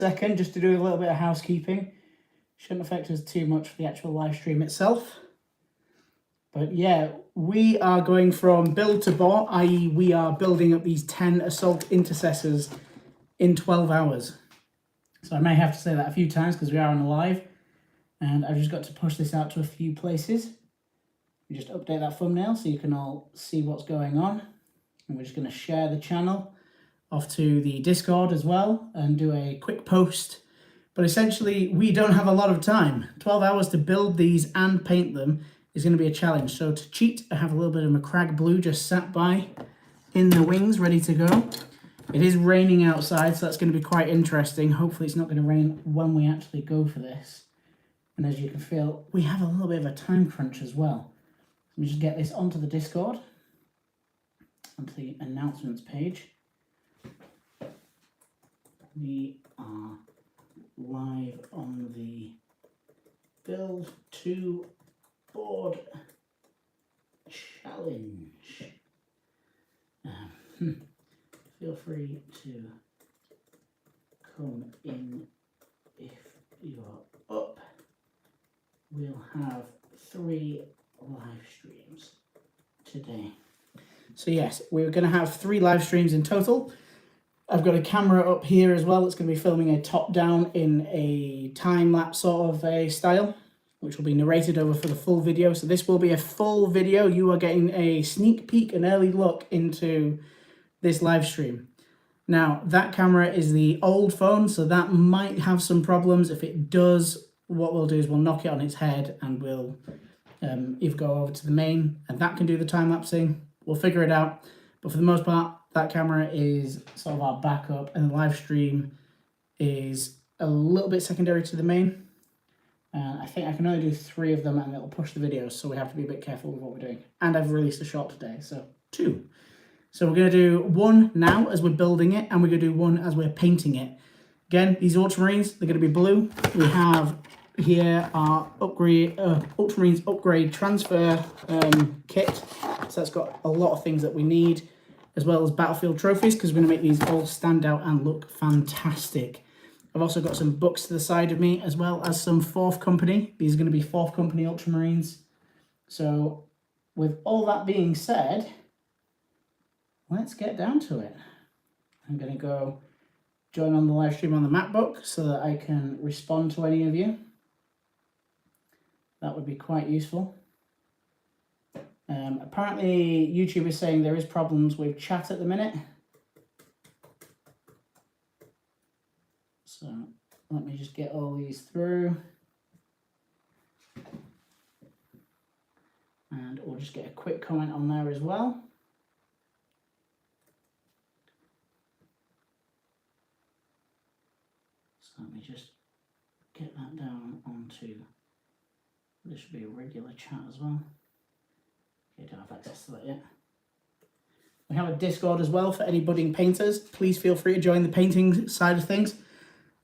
second, just to do a little bit of housekeeping. Shouldn't affect us too much for the actual live stream itself. But yeah, we are going from build to bought, i.e. we are building up these 10 Assault Intercessors in 12 hours. So I may have to say that a few times because we are on a live. And I've just got to push this out to a few places. We just update that thumbnail so you can all see what's going on. And we're just going to share the channel off to the Discord as well and do a quick post. But essentially, we don't have a lot of time. 12 hours to build these and paint them is going to be a challenge. So to cheat, I have a little bit of Macragge blue just sat by in the wings, ready to go. It is raining outside, so that's going to be quite interesting. Hopefully it's not going to rain when we actually go for this. And as you can feel, we have a little bit of a time crunch as well. Let me just get this onto the Discord, onto the announcements page. We are live on the build to board challenge. Feel free to come in if you are up. We'll have 3 live streams today. So yes, we're going to have 3 live streams in total. I've got a camera up here as well. It's going to be filming a top down in a time-lapse sort of a style, which will be narrated over for the full video. So this will be a full video. You are getting a sneak peek, an early look into this live stream. Now, that camera is the old phone, so that might have some problems. If it does, what we'll do is we'll knock it on its head and we'll either go over to the main, and that can do the time-lapsing. We'll figure it out. But for the most part, that camera is sort of our backup, and the live stream is a little bit secondary to the main. I think I can only do 3 of them and it'll push the videos, so we have to be a bit careful with what we're doing. And I've released a short today, so 2. So we're going to do 1 now as we're building it, and we're going to do 1 as we're painting it. Again, these Ultramarines, they're going to be blue. We have here our Ultramarines upgrade transfer kit. So that's got a lot of things that we need, as well as battlefield trophies, because we're going to make these all stand out and look fantastic. I've also got some books to the side of me, as well as some 4th Company. These are going to be 4th Company Ultramarines. So with all that being said, let's get down to it. I'm going to go join on the live stream on the MacBook so that I can respond to any of you. That would be quite useful. Apparently YouTube is saying there is problems with chat at the minute. So let me just get all these through. And we'll just get a quick comment on there as well. So let me just get that down onto, this should be a regular chat as well. Okay, don't have access to that yet. We have a Discord as well for any budding painters. Please feel free to join the painting side of things.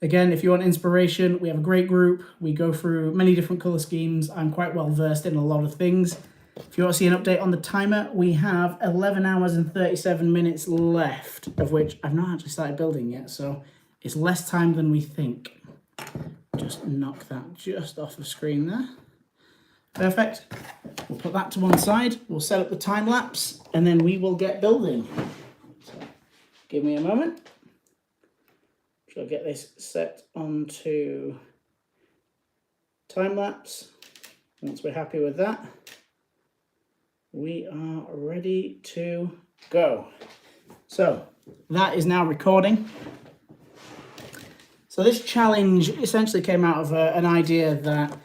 Again, if you want inspiration, we have a great group. We go through many different colour schemes. I'm quite well versed in a lot of things. If you want to see an update on the timer, we have 11 hours and 37 minutes left, of which I've not actually started building yet, so it's less time than we think. Just knock that just off the screen there. Perfect. We'll put that to one side. We'll set up the time lapse and then we will get building. So give me a moment. I'll get this set onto time lapse. Once we're happy with that, we are ready to go. So that is now recording. So this challenge essentially came out of an idea that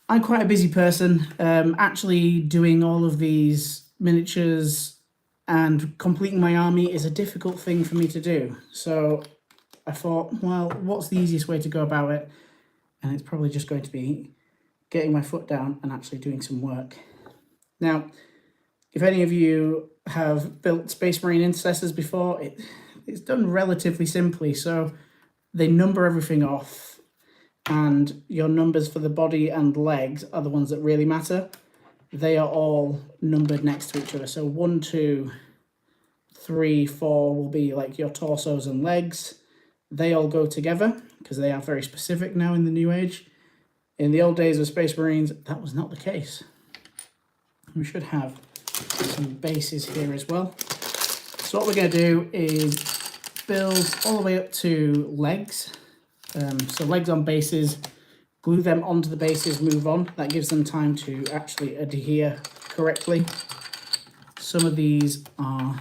I'm quite a busy person. Actually doing all of these miniatures and completing my army is a difficult thing for me to do. So I thought, well, what's the easiest way to go about it? And it's probably just going to be getting my foot down and actually doing some work. Now, if any of you have built Space Marine Intercessors before, it's done relatively simply. So they number everything off, and your numbers for the body and legs are the ones that really matter. They are all numbered next to each other. So 1, 2, 3, 4 will be like your torsos and legs. they all go together because they are very specific now in the new age. In the old days of Space Marines, that was not the case. We should have some bases here as well. So what we're going to do is build all the way up to legs. So legs on bases, glue them onto the bases, move on. That gives them time to actually adhere correctly. Some of these are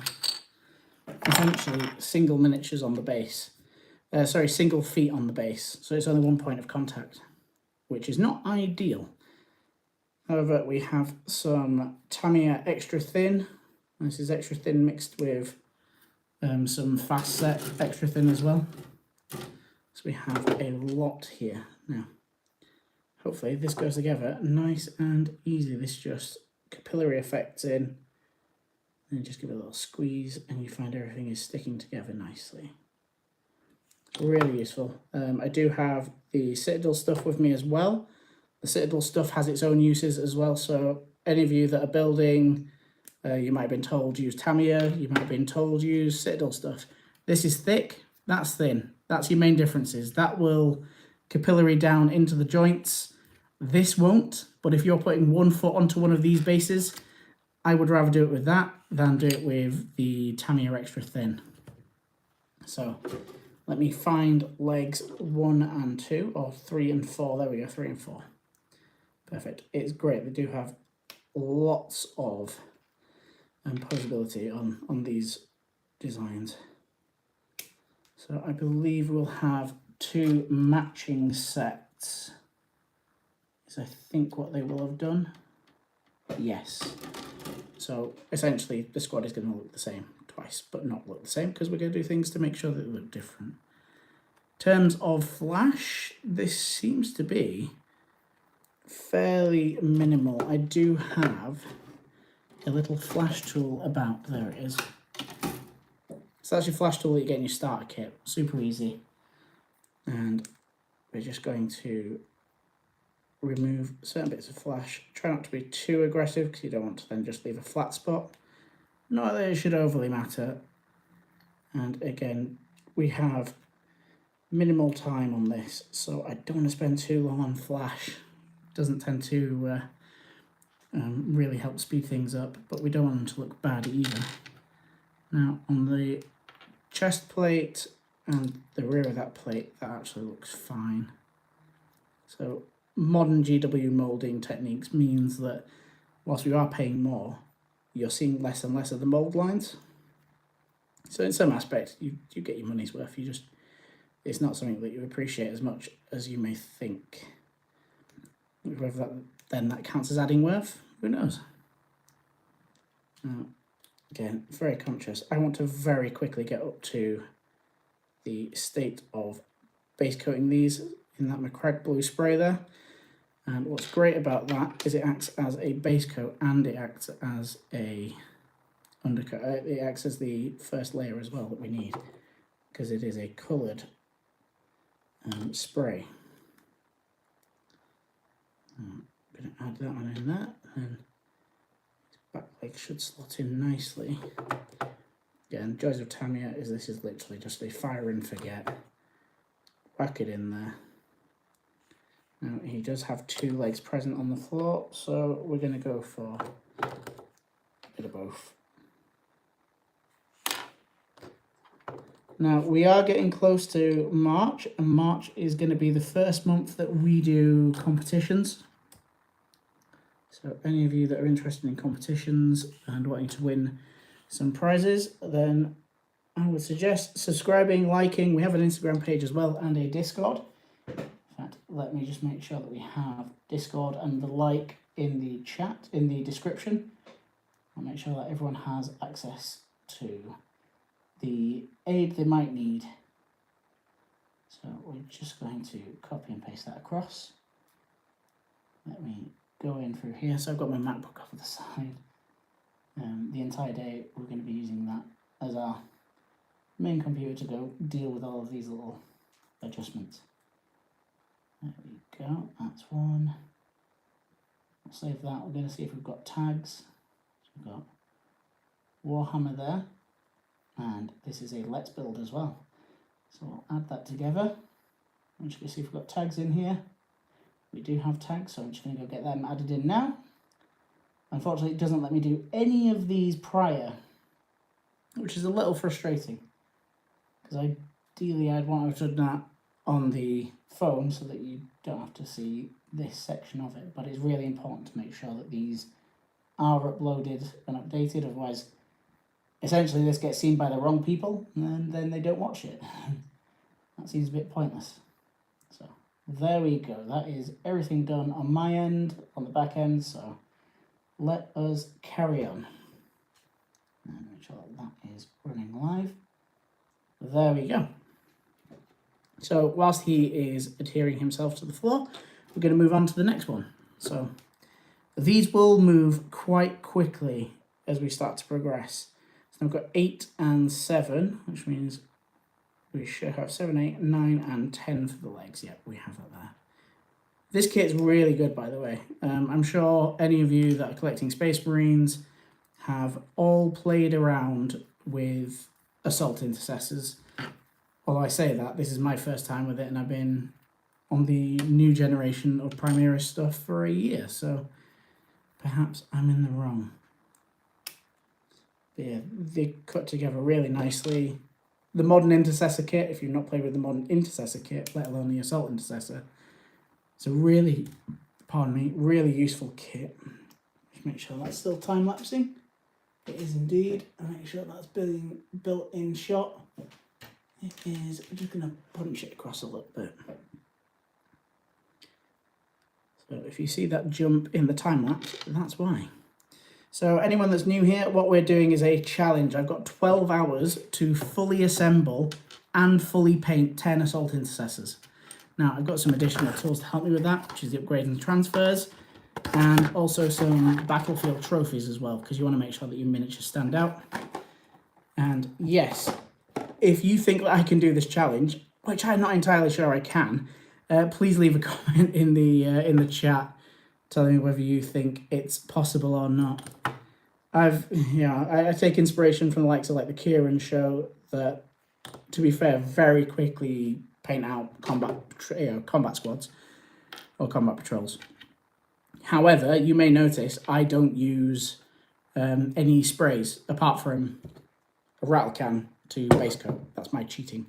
essentially single miniatures on the base. Single feet on the base. So it's only one point of contact, which is not ideal. However, we have some Tamiya extra thin. This is extra thin mixed with some fast set extra thin as well. So we have a lot here. Now, hopefully this goes together nice and easy. This just capillary effects in, and just give it a little squeeze, and you find everything is sticking together nicely. Really useful. I do have the Citadel stuff with me as well. The Citadel stuff has its own uses as well, so any of you that are building, you might have been told use Tamiya, you might have been told use Citadel stuff. This is thick, that's thin. That's your main differences. That will capillary down into the joints. This won't, but if you're putting 1 foot onto one of these bases, I would rather do it with that than do it with the Tamiya extra thin. So let me find legs 1 and 2, or 3 and 4. There we go, 3 and 4. Perfect. It's great. They do have lots of posability on these designs. So I believe we'll have 2 matching sets. Is I think what they will have done. Yes. So essentially the squad is going to look the same twice, but not look the same because we're going to do things to make sure that they look different. In terms of flash, this seems to be fairly minimal. I do have a little flash tool about. There it is. So that's your flash tool that you get in your starter kit. Super easy. And we're just going to remove certain bits of flash. Try not to be too aggressive because you don't want to then just leave a flat spot. Not that it should overly matter. And again, we have minimal time on this, so I don't want to spend too long on flash. Doesn't tend to really help speed things up, but we don't want them to look bad either. Now on the chest plate and the rear of that plate, that actually looks fine. So modern GW moulding techniques means that whilst we are paying more, you're seeing less and less of the mould lines. So in some aspects, you get your money's worth. It's not something that you appreciate as much as you may think. Whether that counts as adding worth, who knows? Again, very conscious. I want to very quickly get up to the state of base coating these in that McCrag blue spray there. And what's great about that is it acts as a base coat and it acts as a undercoat. It acts as the first layer as well that we need because it is a coloured spray. I'm going to add that one in there, and back leg should slot in nicely. Again, joys of Tamiya is this is literally just a fire and forget. Whack it in there. Now he does have 2 legs present on the floor, so we're going to go for a bit of both. Now we are getting close to March, and March is going to be the first month that we do competitions. So any of you that are interested in competitions and wanting to win some prizes, then I would suggest subscribing, liking. We have an Instagram page as well and a Discord. In fact, let me just make sure that we have Discord and the like in the chat, in the description. I'll make sure that everyone has access to the aid they might need. So we're just going to copy and paste that across. Let me go in through here. So I've got my MacBook off to the side. The entire day we're going to be using that as our main computer to go deal with all of these little adjustments. There we go, that's one. We'll save that. We're going to see if we've got tags. So we've got Warhammer there, and this is a Let's Build as well. So I'll add that together. I'm just going to see if we've got tags in here. We do have tags, so I'm just going to go get them added in now. Unfortunately, it doesn't let me do any of these prior, which is a little frustrating, because ideally I'd want to have done that on the phone so that you don't have to see this section of it, but it's really important to make sure that these are uploaded and updated, otherwise essentially this gets seen by the wrong people and then they don't watch it. That seems a bit pointless. So there we go, that is everything done on my end, on the back end, so let us carry on. And make sure that that is running live. There we go. So whilst he is adhering himself to the floor, we're going to move on to the next one. So these will move quite quickly as we start to progress. So I've got 8 and 7, which means we should have 7, 8, 9 and 10 for the legs. Yep, we have that there. This kit's really good, by the way. I'm sure any of you that are collecting Space Marines have all played around with Assault Intercessors. Although I say that, this is my first time with it, and I've been on the new generation of Primaris stuff for a year, so perhaps I'm in the wrong. But yeah, they cut together really nicely. The modern Intercessor kit, if you've not played with the modern Intercessor kit, let alone the Assault Intercessor, it's a really, pardon me, really useful kit. Just make sure that's still time-lapsing. It is indeed. And make sure that's being built in shot. It is. I'm just going to punch it across a little bit. So if you see that jump in the time-lapse, that's why. So anyone that's new here, what we're doing is a challenge. I've got 12 hours to fully assemble and fully paint 10 Assault Intercessors. Now, I've got some additional tools to help me with that, which is the upgrades and transfers, and also some battlefield trophies as well, because you want to make sure that your miniatures stand out. And yes, if you think that I can do this challenge, which I'm not entirely sure I can, please leave a comment in the chat telling me whether you think it's possible or not. I take inspiration from the likes of like the Kieran show that, to be fair, very quickly paint out combat squads or combat patrols. However, you may notice I don't use any sprays apart from a rattle can to base coat. That's my cheating.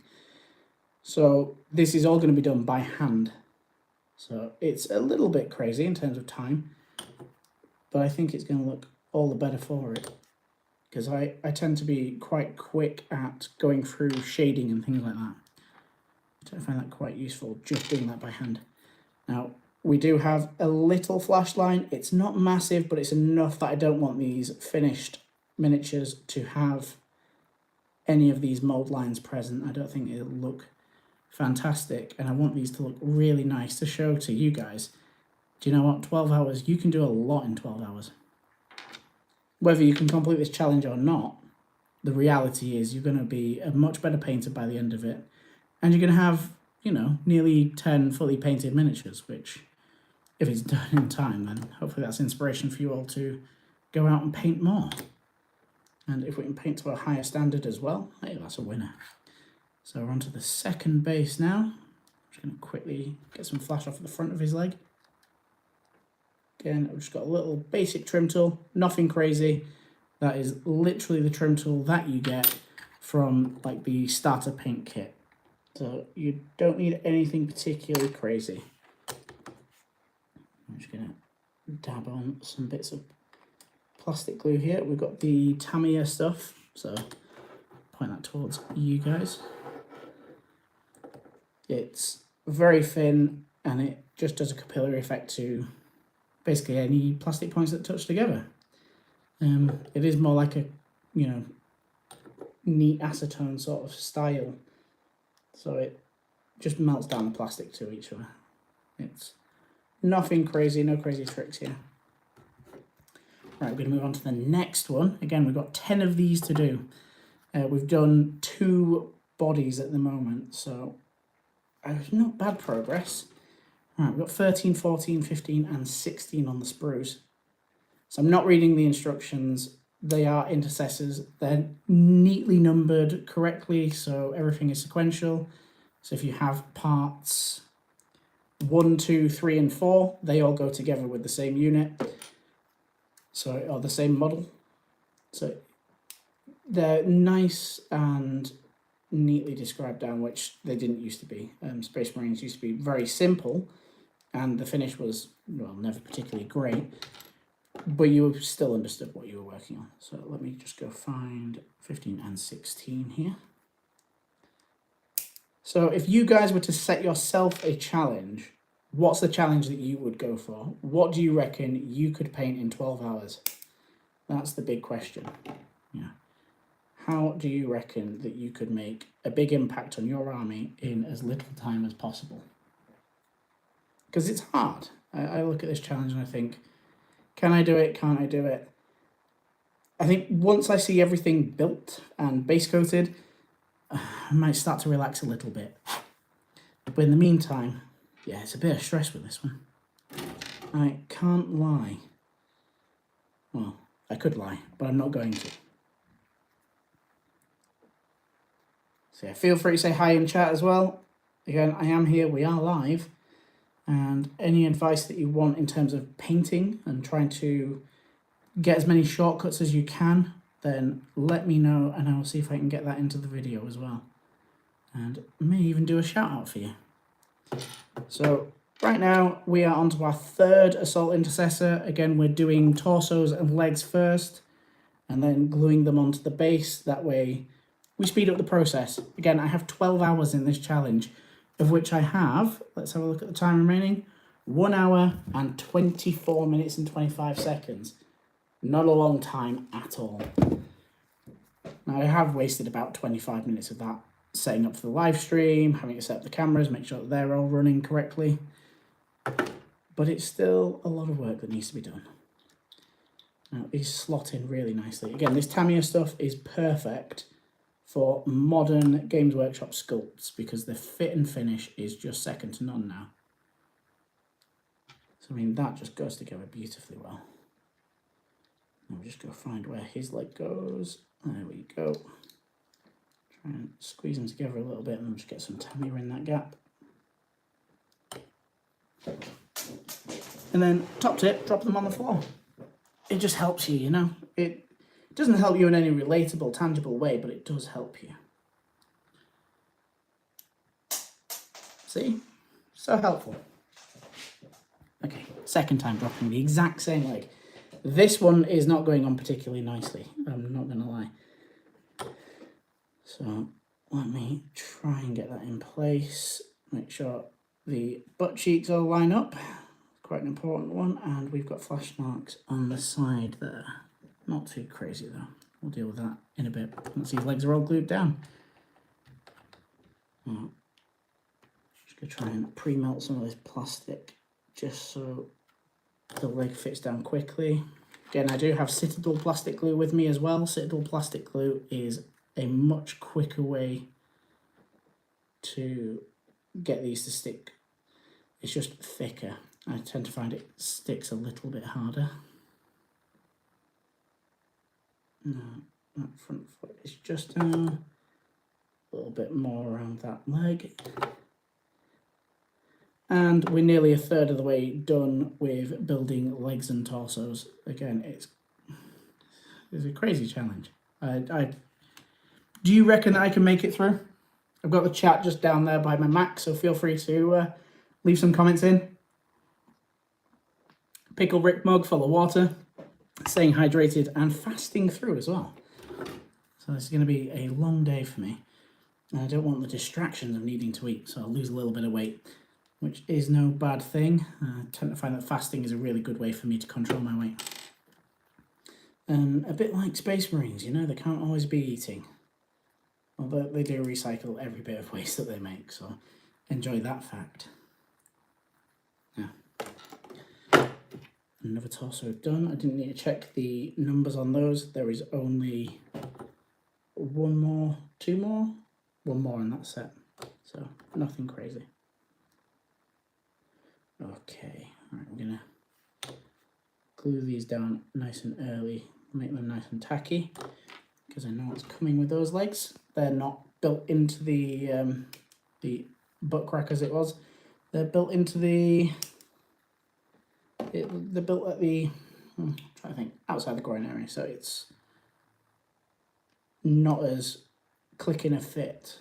So this is all going to be done by hand. So it's a little bit crazy in terms of time, but I think it's going to look all the better for it, because I tend to be quite quick at going through shading and things like that. So I find that quite useful, just doing that by hand. Now, we do have a little flash line. It's not massive, but it's enough that I don't want these finished miniatures to have any of these mold lines present. I don't think it'll look fantastic, and I want these to look really nice to show to you guys. Do you know what? 12 hours, you can do a lot in 12 hours. Whether you can complete this challenge or not, the reality is you're going to be a much better painter by the end of it. And you're going to have, you know, nearly 10 fully painted miniatures, which, if it's done in time, then hopefully that's inspiration for you all to go out and paint more. And if we can paint to a higher standard as well, hey, that's a winner. So we're on to the second base now. I'm just going to quickly get some flash off at the front of his leg. Again, I've just got a little basic trim tool, nothing crazy. That is literally the trim tool that you get from like the starter paint kit. So you don't need anything particularly crazy. I'm just going to dab on some bits of plastic glue here. We've got the Tamiya stuff, so point that towards you guys. It's very thin and it just does a capillary effect to basically any plastic points that touch together. It is more like a, you know, neat acetone sort of style. So it just melts down the plastic to each other. It's nothing crazy, no crazy tricks here. Right, we're going to move on to the next one. Again, we've got 10 of these to do. We've done 2 bodies at the moment, so not bad progress. Right, we've got 13, 14, 15 and 16 on the sprues. So I'm not reading the instructions they are intercessors. They're neatly numbered correctly, so everything is sequential. So if you have parts 1, 2, 3, and 4, they all go together with the same unit, so or the same model. So they're nice and neatly described down, which they didn't used to be. Space Marines used to be very simple, and the finish was, well, never particularly great, but you still understood what you were working on. So let me just go find 15 and 16 here. So if you guys were to set yourself a challenge, what's the challenge that you would go for? What do you reckon you could paint in 12 hours? That's the big question. Yeah. How do you reckon that you could make a big impact on your army in as little time as possible? Because it's hard. I look at this challenge and I think, can I do it? Can't I do it? I think once I see everything built and base coated, I might start to relax a little bit. But in the meantime, yeah, it's a bit of stress with this one. I can't lie. Well, I could lie, but I'm not going to. So yeah, feel free to say hi in chat as well. Again, I am here, we are live. And any advice that you want in terms of painting and trying to get as many shortcuts as you can, then let me know and I will see if I can get that into the video as well. And may even do a shout out for you. So right now we are on to our third Assault Intercessor. Again, we're doing torsos and legs first and then gluing them onto the base. That way we speed up the process. Again, I have 12 hours in this challenge, of which I have, let's have a look at the time remaining, 1 hour and 24 minutes and 25 seconds. Not a long time at all. Now I have wasted about 25 minutes of that setting up for the live stream, having to set up the cameras, make sure that they're all running correctly. But it's still a lot of work that needs to be done. Now these slot in really nicely. Again, this Tamiya stuff is perfect for modern Games Workshop sculpts because the fit and finish is just second to none now. So I mean, that just goes together beautifully well. I'll just go find where his leg goes. There we go. Try and squeeze them together a little bit and just get some Tamiya in that gap. And then top tip, drop them on the floor. It just helps you, you know. It doesn't help you in any relatable, tangible way, but it does help you. See? So helpful. Okay, second time dropping the exact same leg. This one is not going on particularly nicely, I'm not going to lie. So let me try and get that in place. Make sure the butt cheeks all line up. Quite an important one. And we've got flash marks on the side there. Not too crazy though. We'll deal with that in a bit. Once these legs are all glued down. Just going to try and pre-melt some of this plastic just so the leg fits down quickly. Again, I do have Citadel plastic glue with me as well. Citadel plastic glue is a much quicker way to get these to stick. It's just thicker. I tend to find it sticks a little bit harder. No, that front foot is just down. A little bit more around that leg. And we're nearly a third of the way done with building legs and torsos. Again, it's a crazy challenge. Do you reckon that I can make it through? I've got the chat just down there by my Mac, so feel free to leave some comments in. Pickle Rick mug full of water, staying hydrated and fasting through as well. So this is going to be a long day for me. And I don't want the distractions of needing to eat, so I'll lose a little bit of weight, which is no bad thing. I tend to find that fasting is a really good way for me to control my weight. A bit like Space Marines, you know, they can't always be eating. Although they do recycle every bit of waste that they make, so enjoy that fact. Yeah. Another torso done. I didn't need to check the numbers on those. There is only one more, one more in that set. So nothing crazy. Okay, all right, I'm gonna glue these down nice and early make them nice and tacky, because I know what's coming with those legs. They're not built into the butt rack as it was. They're built into they're built at the, I'm trying to think, outside the groin area, so it's not as clicking a fit.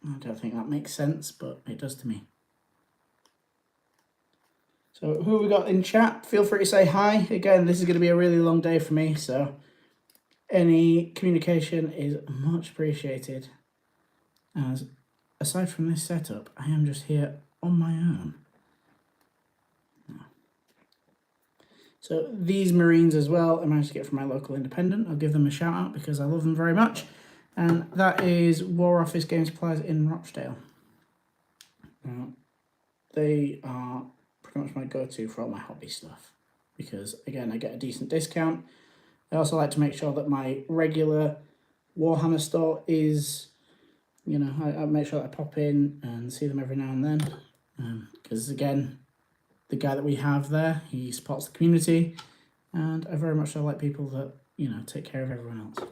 I don't think that makes sense, but it does to me. So who have we got in chat? Feel free to say hi. Again, this is going to be a really long day for me, so any communication is much appreciated. As aside from this setup, I am just here on my own. So these Marines as well, I managed to get from my local independent. I'll give them a shout out because I love them very much. And that is War Office Game Supplies in Rochdale. They are pretty much my go-to for all my hobby stuff, because again, I get a decent discount. I also like to make sure that my regular Warhammer store is, you know, I make sure that I pop in and see them every now and then, because again, the guy that we have there, he supports the community, and I very much so like people that, you know, take care of everyone else.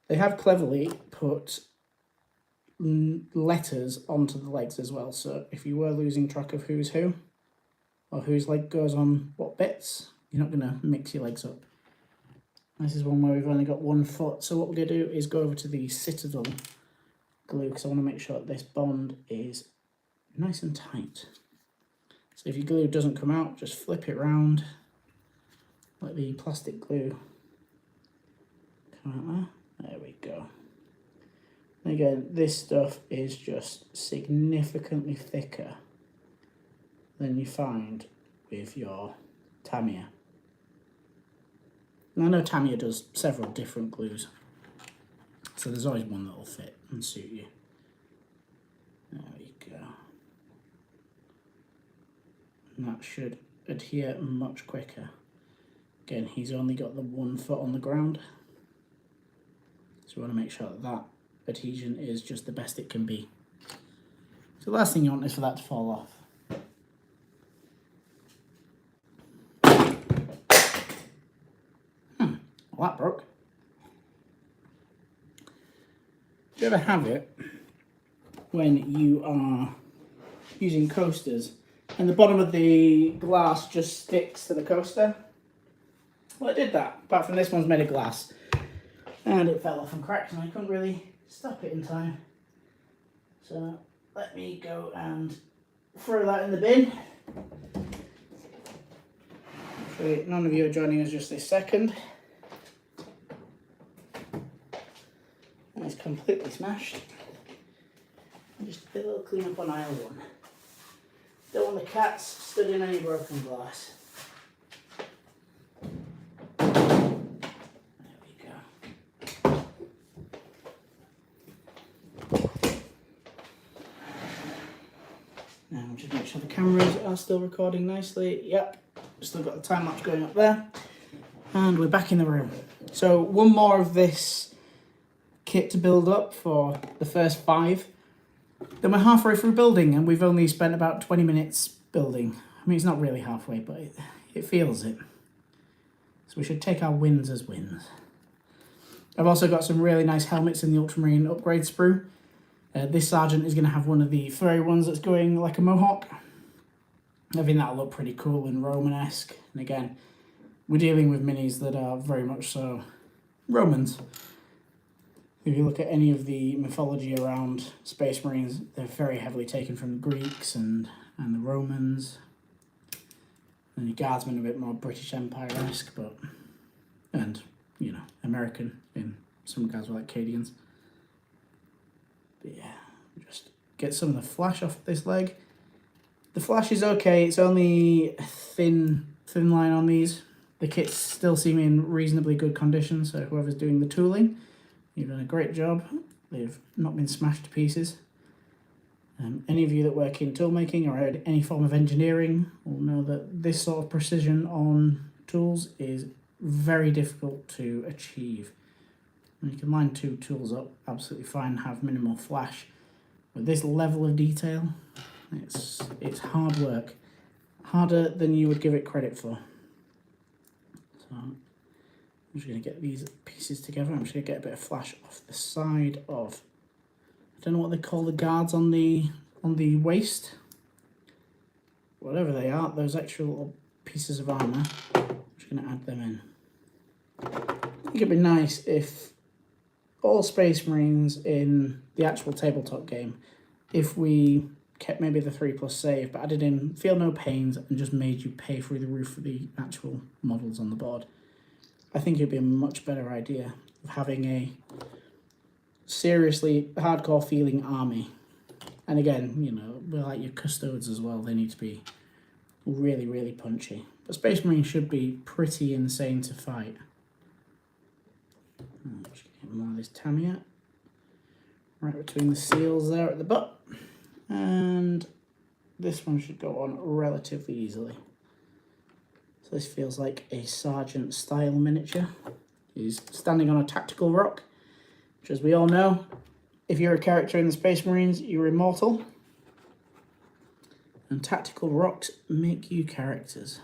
They have cleverly put letters onto the legs as well, so if you were losing track of who's who, or whose leg goes on what bits, you're not going to mix your legs up. This is one where we've only got one foot, so what we're going to do is go over to the Citadel glue, because I want to make sure that this bond is nice and tight. So if your glue doesn't come out, just flip it round, let the plastic glue come out there. There we go. And again, this stuff is just significantly thicker than you find with your Tamiya. And I know Tamiya does several different glues, so there's always one that will fit and suit you. There we go. And that should adhere much quicker. Again, he's only got the 1 foot on the ground, so we want to make sure that that adhesion is just the best it can be. So the last thing you want is for that to fall off. Well, that broke. Do you ever have it when you are using coasters and the bottom of the glass just sticks to the coaster? Well, it did that, apart from this one's made of glass. And it fell off and cracked, and I couldn't really stop it in time. So let me go and throw that in the bin. Hopefully none of you are joining us just this second. And it's completely smashed. And just a little clean up on aisle 1. Don't want the cats stood in any broken glass. Now just make sure the cameras are still recording nicely. Yep, still got the time lapse going up there. And we're back in the room. So one more of this kit to build up for the first 5. Then we're halfway through building and we've only spent about 20 minutes building. I mean, it's not really halfway, but it feels it. So we should take our wins as wins. I've also got some really nice helmets in the Ultramarine upgrade sprue. This sergeant is going to have one of the furry ones that's going like a mohawk. I think that'll look pretty cool and Romanesque. And again, we're dealing with minis that are very much so Romans. If you look at any of the mythology around Space Marines, they're very heavily taken from the Greeks and the Romans. And the Guardsmen are a bit more British Empire-esque, but, and, you know, American in some regards, like Cadians. But yeah, just get some of the flash off this leg. The flash is okay, it's only a thin line on these. The kits still seem in reasonably good condition, so whoever's doing the tooling, you've done a great job. They've not been smashed to pieces. Any of you that work in toolmaking or any form of engineering will know that this sort of precision on tools is very difficult to achieve. And you can line 2 tools up absolutely fine, have minimal flash. With this level of detail, it's hard work. Harder than you would give it credit for. So So I'm just going to get these pieces together. I'm just going to get a bit of flash off the side of, I don't know what they call the guards on the waist. Whatever they are, those extra little pieces of armour. I'm just going to add them in. I think it'd be nice if all Space Marines in the actual tabletop game, if we kept maybe the 3+ save, but added in feel no pains and just made you pay through the roof for the actual models on the board. I think it'd be a much better idea of having a seriously hardcore feeling army. And again, you know, we're like your custodes as well, they need to be really, really punchy. But Space Marines should be pretty insane to fight. Just get more of this Tamiya right between the seals there at the butt, and this one should go on relatively easily. So this feels like a sergeant style miniature. He's standing on a tactical rock, which, as we all know, if you're a character in the Space Marines, you're immortal, and tactical rocks make you characters.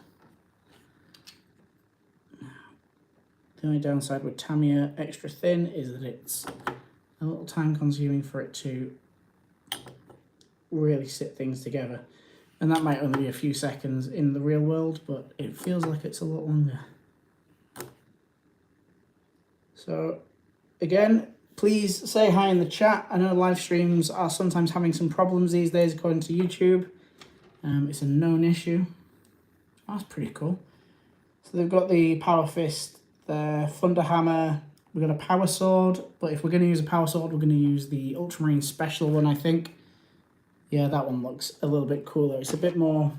The only downside with Tamiya extra thin is that it's a little time consuming for it to really sit things together. And that might only be a few seconds in the real world, but it feels like it's a lot longer. So again, please say hi in the chat. I know live streams are sometimes having some problems these days according to YouTube. It's a known issue. That's pretty cool. So they've got the Power Fist, the Thunder Hammer, we've got a Power Sword, but if we're going to use a Power Sword, we're going to use the Ultramarine Special one, I think. Yeah, that one looks a little bit cooler. It's a bit more...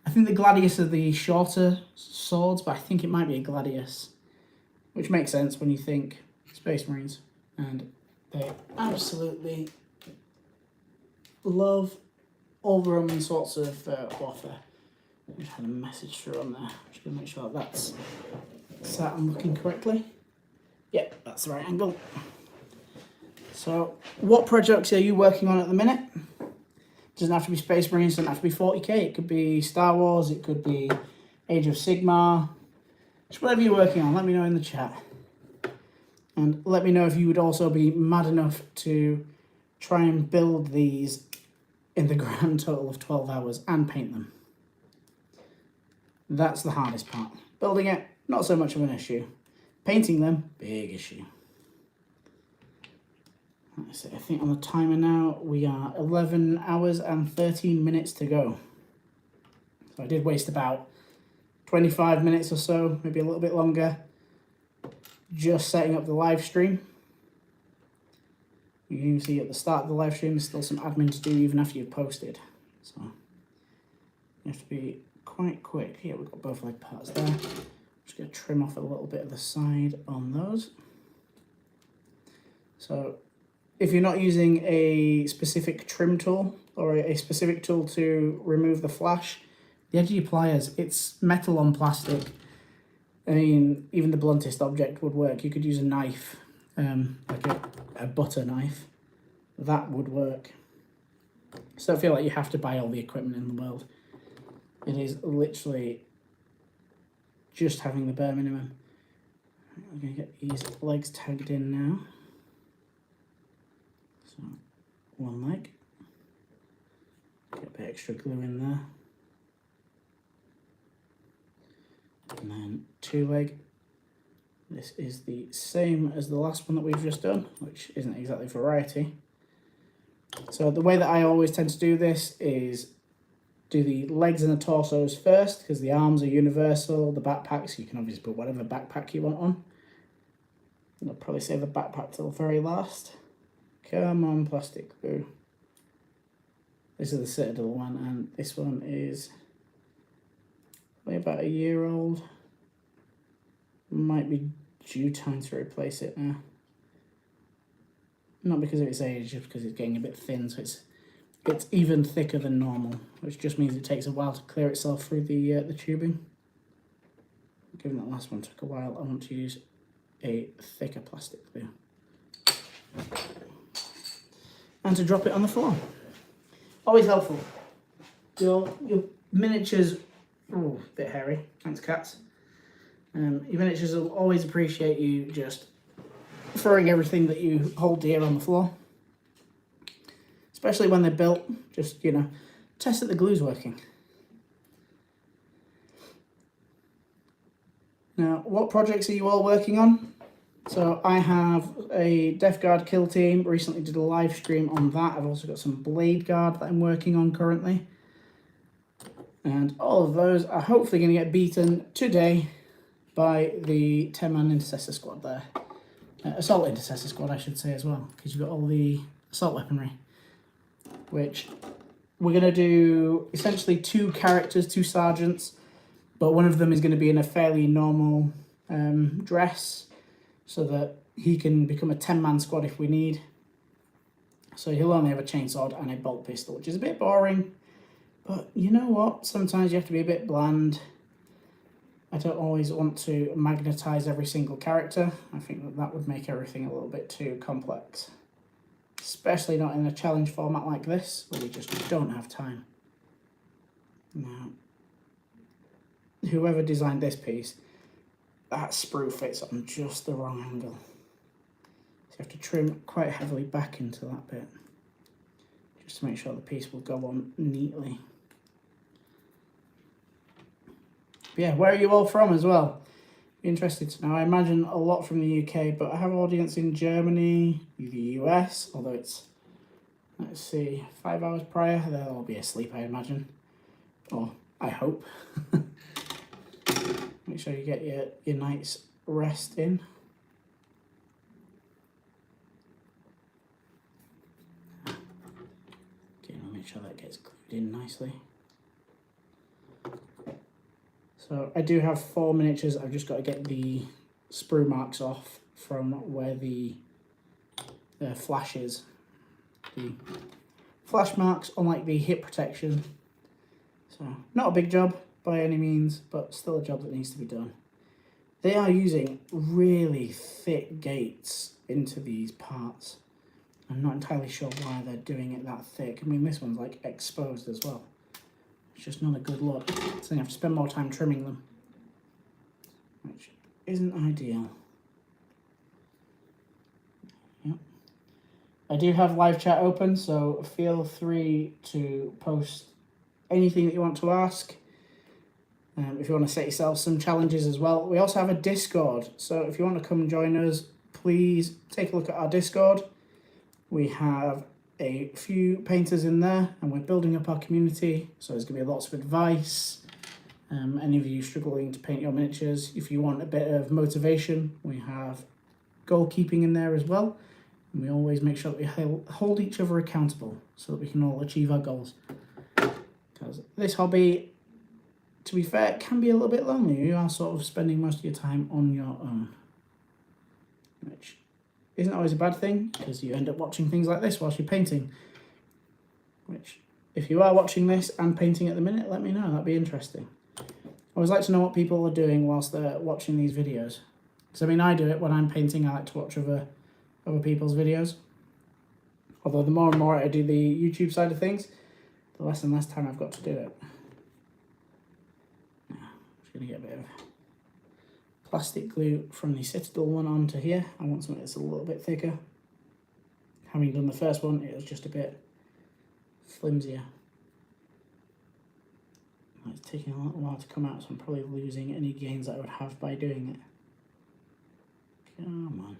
I think the Gladius are the shorter swords, but I think it might be a Gladius, which makes sense when you think Space Marines. And they absolutely love all the Roman sorts of warfare. I just had a message through on there. I'm just going to make sure that that's sat and looking correctly. Yep, that's the right angle. So, what projects are you working on at the minute? Doesn't have to be Space Marines, doesn't have to be 40k. It could be Star Wars, it could be Age of Sigmar. Just whatever you're working on, let me know in the chat. And let me know if you would also be mad enough to try and build these in the grand total of 12 hours and paint them. That's the hardest part. Building it, not so much of an issue. Painting them, big issue. Let's see, I think on the timer now we are 11 hours and 13 minutes to go. So I did waste about 25 minutes or so, maybe a little bit longer, just setting up the live stream. You can see at the start of the live stream there's still some admin to do even after you've posted. So you have to be quite quick. Here we've got both leg parts there. Just going to trim off a little bit of the side on those. So if you're not using a specific trim tool or a specific tool to remove the flash, the edge of your pliers, it's metal on plastic. I mean, even the bluntest object would work. You could use a knife, like a butter knife. That would work. So don't feel like you have to buy all the equipment in the world. It is literally just having the bare minimum. We're going to get these legs tagged in now. So, one leg. Get a bit extra glue in there. And then two leg. This is the same as the last one that we've just done, which isn't exactly variety. So the way that I always tend to do this is do the legs and the torsos first, because the arms are universal. The backpacks, you can obviously put whatever backpack you want on. And I'll probably save the backpack till the very last. Come on, plastic glue. This is the Citadel one, and this one is probably about a year old. Might be due time to replace it now. Not because of its age, just because it's getting a bit thin, so it's even thicker than normal, which just means it takes a while to clear itself through the tubing. Given that last one took a while, I want to use a thicker plastic glue. And to drop it on the floor. Always helpful. Your miniatures, oh, a bit hairy, thanks cats. Your miniatures will always appreciate you just throwing everything that you hold dear on the floor. Especially when they're built, just, you know, test that the glue's working. Now, what projects are you all working on? So I have a Death Guard kill team, recently did a live stream on that. I've also got some Blade Guard that I'm working on currently. And all of those are hopefully going to get beaten today by the 10-man Intercessor squad there. Assault Intercessor squad, I should say, as well, because you've got all the assault weaponry. Which we're going to do essentially 2 characters, 2 sergeants, but one of them is going to be in a fairly normal dress so that he can become a 10-man squad if we need. So he'll only have a chainsword and a bolt pistol, which is a bit boring, but you know what? Sometimes you have to be a bit bland. I don't always want to magnetize every single character. I think that that would make everything a little bit too complex. Especially not in a challenge format like this, where we just don't have time. Now, whoever designed this piece, that sprue fits on just the wrong angle. So you have to trim quite heavily back into that bit, just to make sure the piece will go on neatly. But yeah, where are you all from as well? Be interested to know. I imagine a lot from the UK, but I have an audience in Germany, the US, although it's, let's see, 5 hours prior. They'll all be asleep, I imagine. Or I hope. Make sure you get your night's rest in. Okay, I'll make sure that gets glued in nicely. So I do have 4 miniatures. I've just got to get the sprue marks off from where the flash is. The flash marks on like the hip protection. So not a big job by any means, but still a job that needs to be done. They are using really thick gates into these parts. I'm not entirely sure why they're doing it that thick. I mean, this one's like exposed as well. It's just not a good look. So you have to spend more time trimming them, which isn't ideal. Yep. I do have live chat open, so feel free to post anything that you want to ask. If you want to set yourself some challenges as well. We also have a Discord, so if you want to come join us, please take a look at our Discord. We have a few painters in there, and we're building up our community, so there's going to be lots of advice. Any of you struggling to paint your miniatures, if you want a bit of motivation, we have goalkeeping in there as well, and we always make sure that we hold each other accountable so that we can all achieve our goals. Because this hobby, to be fair, can be a little bit lonely. You are sort of spending most of your time on your own, which isn't always a bad thing, because you end up watching things like this whilst you're painting. Which, if you are watching this and painting at the minute, let me know, that'd be interesting. I always like to know what people are doing whilst they're watching these videos. Because I mean, I do it when I'm painting. I like to watch other people's videos. Although the more and more I do the YouTube side of things, the less and less time I've got to do it. Now, I'm just going to get a bit of plastic glue from the Citadel one onto here. I want something that's a little bit thicker. Having done the first one, it was just a bit flimsier. It's taking a little while to come out, so I'm probably losing any gains that I would have by doing it. Come on.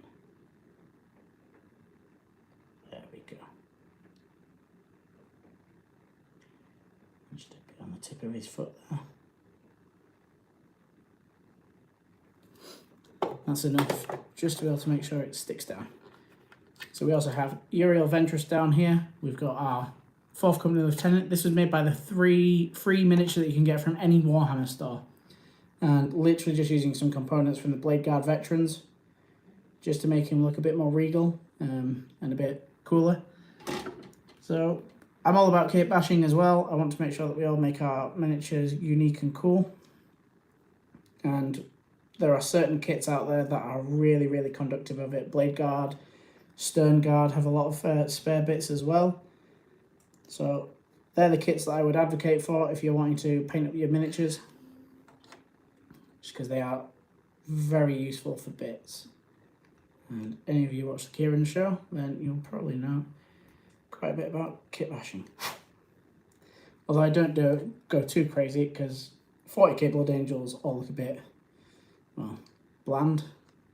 There we go. Just a bit on the tip of his foot there. That's enough just to be able to make sure it sticks down. So we also have Uriel Ventress down here. We've got our 4th Company Lieutenant. This was made by the free miniature that you can get from any Warhammer store. And literally just using some components from the Blade Guard veterans, just to make him look a bit more regal and a bit cooler. So I'm all about kit bashing as well. I want to make sure that we all make our miniatures unique and cool. And there are certain kits out there that are really, really conductive of it. Blade Guard, Stern Guard have a lot of spare bits as well. So they're the kits that I would advocate for if you're wanting to paint up your miniatures. Just because they are very useful for bits. And any of you watch the Kieran show, then you'll probably know quite a bit about kit bashing. Although I don't go too crazy, because 40k Blood Angels all look a bit, well, bland.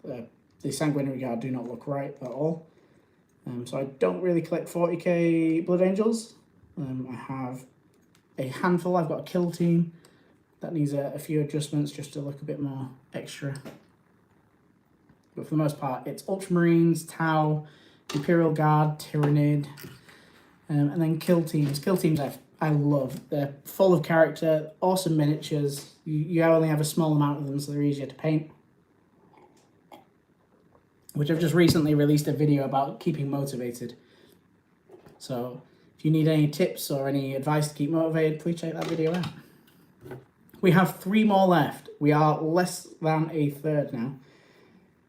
The Sanguinary Guard do not look right at all. So I don't really collect 40k Blood Angels. I have a handful. I've got a kill team that needs a few adjustments just to look a bit more extra. But for the most part, it's Ultramarines, Tau, Imperial Guard, Tyrannid, and then kill teams. Kill teams I love. They're full of character, awesome miniatures. You only have a small amount of them, so they're easier to paint. Which I've just recently released a video about keeping motivated. So if you need any tips or any advice to keep motivated, please check that video out. We have 3 more left. We are less than a third now,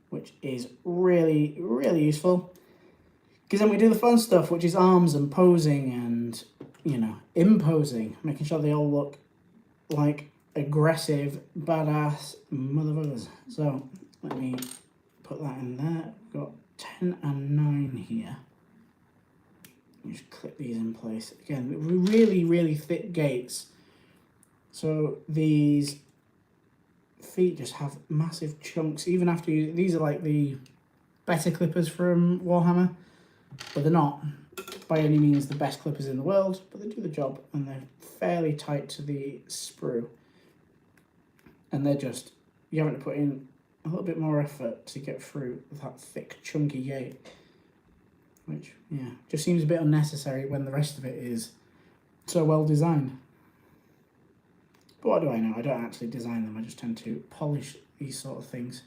which is really, really useful. Because then we do the fun stuff, which is arms and posing and, you know, imposing, making sure they all look like aggressive, badass motherfuckers. So let me put that in there. We've got 10 and 9 here. Just clip these in place. Again, really, really thick gates. So these feet just have massive chunks. Even after you, these are like the better clippers from Warhammer, but they're not by any means the best clippers in the world, but they do the job, and they're fairly tight to the sprue. And they're just, you're having to put in a little bit more effort to get through that thick, chunky gate, which, yeah, just seems a bit unnecessary when the rest of it is so well designed. But what do I know? I don't actually design them. I just tend to polish these sort of things.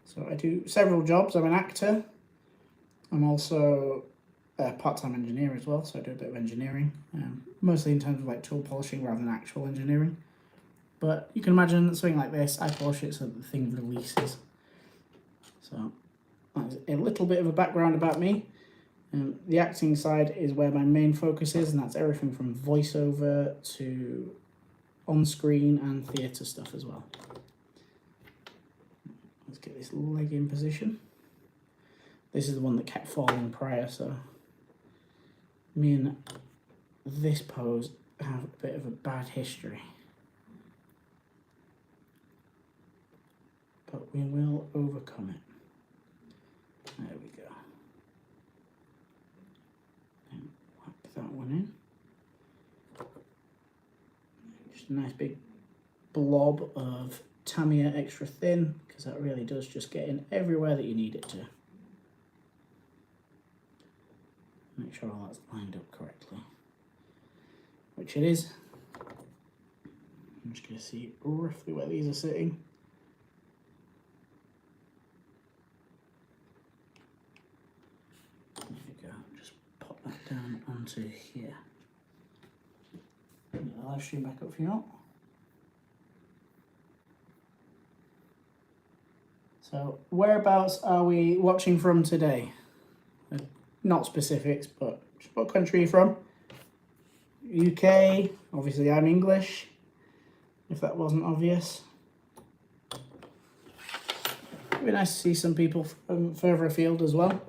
So I do several jobs. I'm an actor. I'm also a part-time engineer as well, so I do a bit of engineering, mostly in terms of like tool polishing rather than actual engineering. But you can imagine something like this, I polish it so that the thing releases. So that's a little bit of a background about me. The acting side is where my main focus is, and that's everything from voiceover to on-screen and theatre stuff as well. Let's get this leg in position. This is the one that kept falling prior, so me and this pose have a bit of a bad history. But we will overcome it. There we go. And whack that one in. Just a nice big blob of Tamiya extra thin, because that really does just get in everywhere that you need it to. Make sure all that's lined up correctly, which it is. I'm just going to see roughly where these are sitting. There we go, just pop that down onto here. Get the live stream back up for you all. So, whereabouts are we watching from today? Not specifics, but what country are you from? UK, obviously I'm English, if that wasn't obvious. It'd be nice to see some people from further afield as well.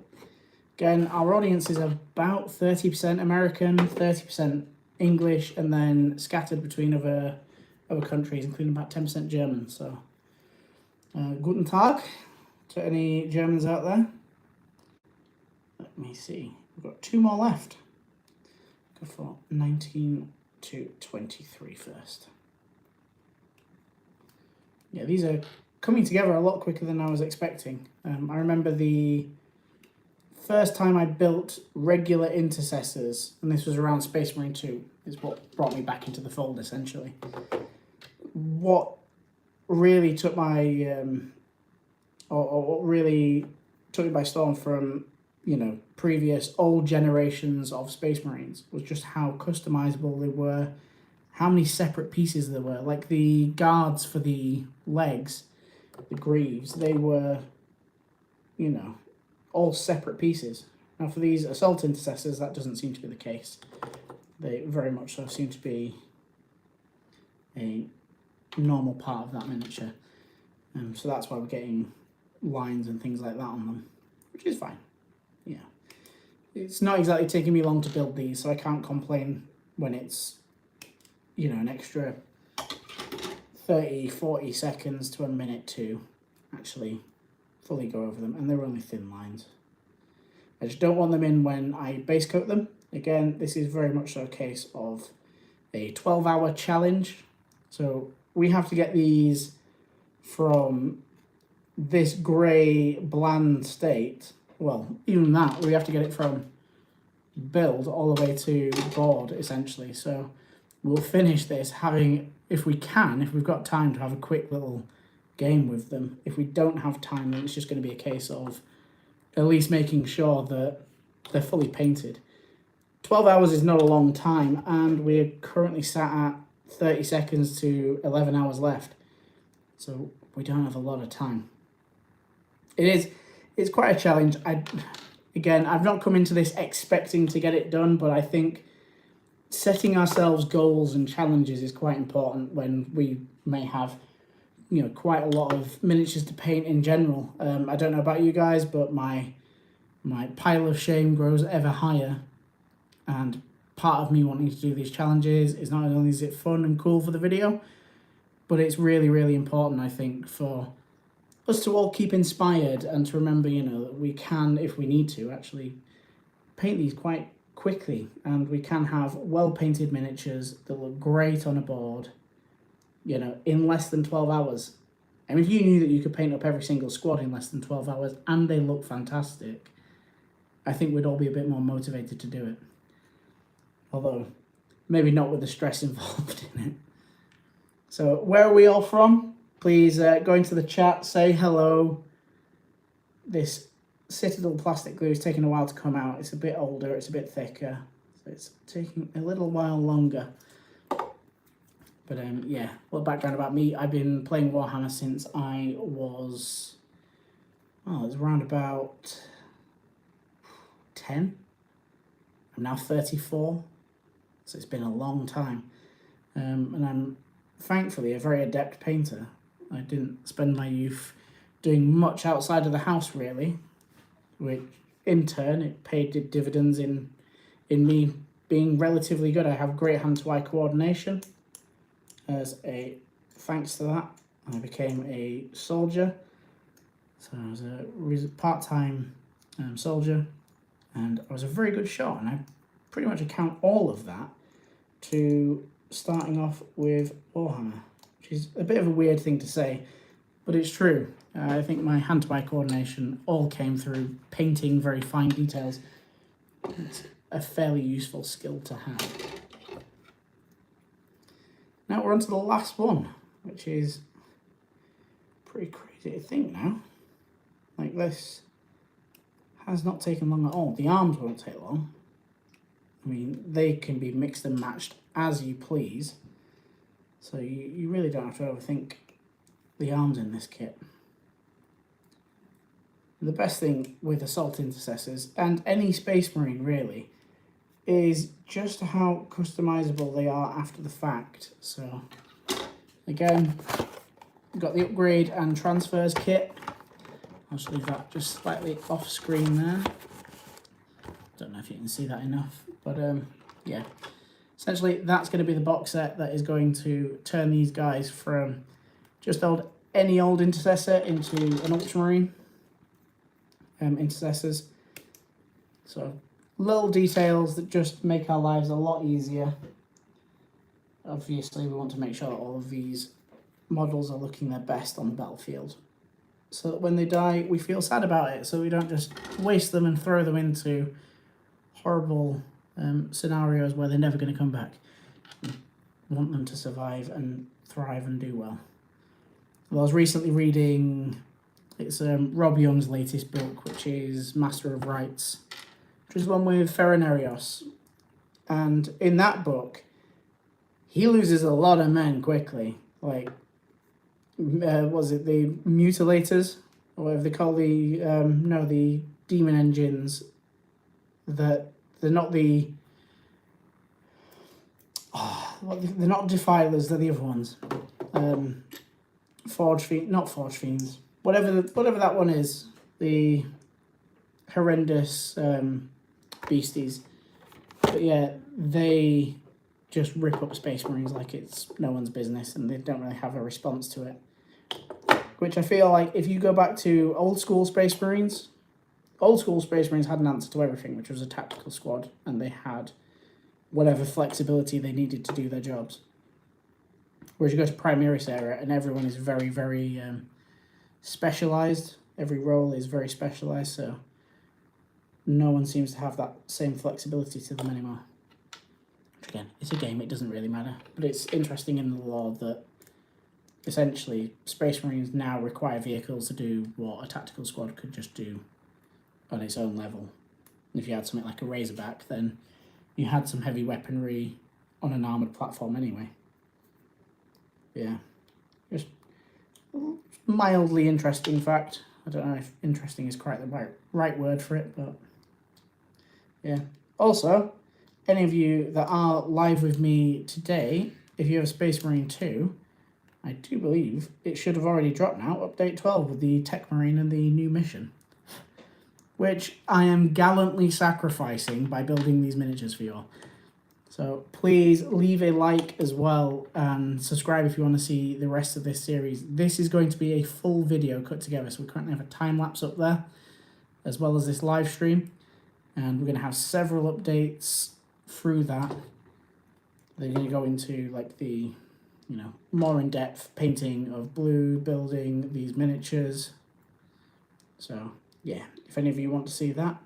Again, our audience is about 30% American, 30% English, and then scattered between other countries, including about 10% German. So, guten Tag to any Germans out there. Let me see. We've got 2 more left. Go for 19 to 23 first. Yeah, these are coming together a lot quicker than I was expecting. I remember the first time I built regular intercessors, and this was around Space Marine 2, is what brought me back into the fold essentially. What really took my, or what really took me by storm from, you know, previous old generations of Space Marines was just how customizable they were, how many separate pieces there were. Like the guards for the legs, the greaves, they were, you know, all separate pieces. Now for these Assault Intercessors, that doesn't seem to be the case. They very much so seem to be a normal part of that miniature. So that's why we're getting lines and things like that on them, which is fine. Yeah, it's not exactly taking me long to build these, so I can't complain when it's, you know, an extra 30-40 seconds to a minute to actually fully go over them, and they're only thin lines. I just don't want them in when I base coat them. Again, this is very much so a case of a 12-hour challenge. So we have to get these from this grey bland state. Well, even that, we have to get it from build all the way to board, essentially. So we'll finish this having, if we can, if we've got time to have a quick little game with them. If we don't have time, then it's just going to be a case of at least making sure that they're fully painted. 12 hours is not a long time, and we're currently sat at 30 seconds to 11 hours left. So we don't have a lot of time. It's quite a challenge. Again, I've not come into this expecting to get it done, but I think setting ourselves goals and challenges is quite important when we may have, you know, quite a lot of miniatures to paint in general. I don't know about you guys, but my pile of shame grows ever higher, and part of me wanting to do these challenges is not only is it fun and cool for the video, but it's really, really important, I think, for us to all keep inspired and to remember, you know, that we can, if we need to, actually paint these quite quickly, and we can have well-painted miniatures that look great on a board, you know, in less than 12 hours. I mean, if you knew that you could paint up every single squad in less than 12 hours and they look fantastic, I think we'd all be a bit more motivated to do it. Although, maybe not with the stress involved in it. So, where are we all from? Please go into the chat, say hello. This Citadel plastic glue is taking a while to come out. It's a bit older, it's a bit thicker, so it's taking a little while longer. But yeah, a little background about me. I've been playing Warhammer since I was, well, it was around about 10. I'm now 34, so it's been a long time. And I'm thankfully a very adept painter. I didn't spend my youth doing much outside of the house, really, which in turn it paid dividends in me being relatively good. I have great hand-to-eye coordination. As a thanks to that, I became a soldier. So I was a part-time soldier, and I was a very good shot, and I pretty much account all of that to starting off with Warhammer, which is a bit of a weird thing to say, but it's true. I think my hand-to-eye coordination all came through painting very fine details. It's a fairly useful skill to have. Now we're on to the last one, which is pretty crazy to think now. Like, this has not taken long at all. The arms won't take long. I mean, they can be mixed and matched as you please. So you really don't have to overthink the arms in this kit. The best thing with Assault Intercessors, and any Space Marine really, is just how customizable they are after the fact. So again, we've got the upgrade and transfers kit. I'll just leave that just slightly off screen there. Don't know if you can see that enough, but yeah, essentially that's going to be the box set that is going to turn these guys from just any old intercessor into an ultramarine intercessors. So little details that just make our lives a lot easier. Obviously we want to make sure that all of these models are looking their best on the battlefield, so that when they die we feel sad about it, so we don't just waste them and throw them into horrible scenarios where they're never going to come back. We want them to survive and thrive and do well. I was recently reading, it's Rob Young's latest book, which is Master of Rights, which is the one with Ferenarios. And in that book, he loses a lot of men quickly. Like, was it the Mutilators? Or whatever they call the, no, the demon engines. That they're not the, they're not defilers, they're the other ones. not Forge Fiends, whatever that one is, the horrendous beasties. But yeah, they just rip up Space Marines like it's no one's business, and they don't really have a response to it. Which I feel like if you go back to old school Space Marines had an answer to everything, which was a tactical squad, and they had whatever flexibility they needed to do their jobs. Whereas you go to Primaris era, and everyone is very, very specialised. Every role is very specialised, so no one seems to have that same flexibility to them anymore. Which again, it's a game, it doesn't really matter. But it's interesting in the lore that essentially Space Marines now require vehicles to do what a tactical squad could just do on its own level. And if you had something like a Razorback, then you had some heavy weaponry on an armoured platform anyway. Yeah, just mildly interesting fact. I don't know if interesting is quite the right word for it, but yeah. Also, any of you that are live with me today, if you have a Space Marine 2, I do believe it should have already dropped now, update 12 with the Tech Marine and the new mission, which I am gallantly sacrificing by building these miniatures for you all. So please leave a like as well and subscribe if you want to see the rest of this series. This is going to be a full video cut together, so we currently have a time lapse up there as well as this live stream, and we're going to have several updates through that. They're going to go into like the, you know, more in-depth painting of blue, building these miniatures. So yeah, if any of you want to see that,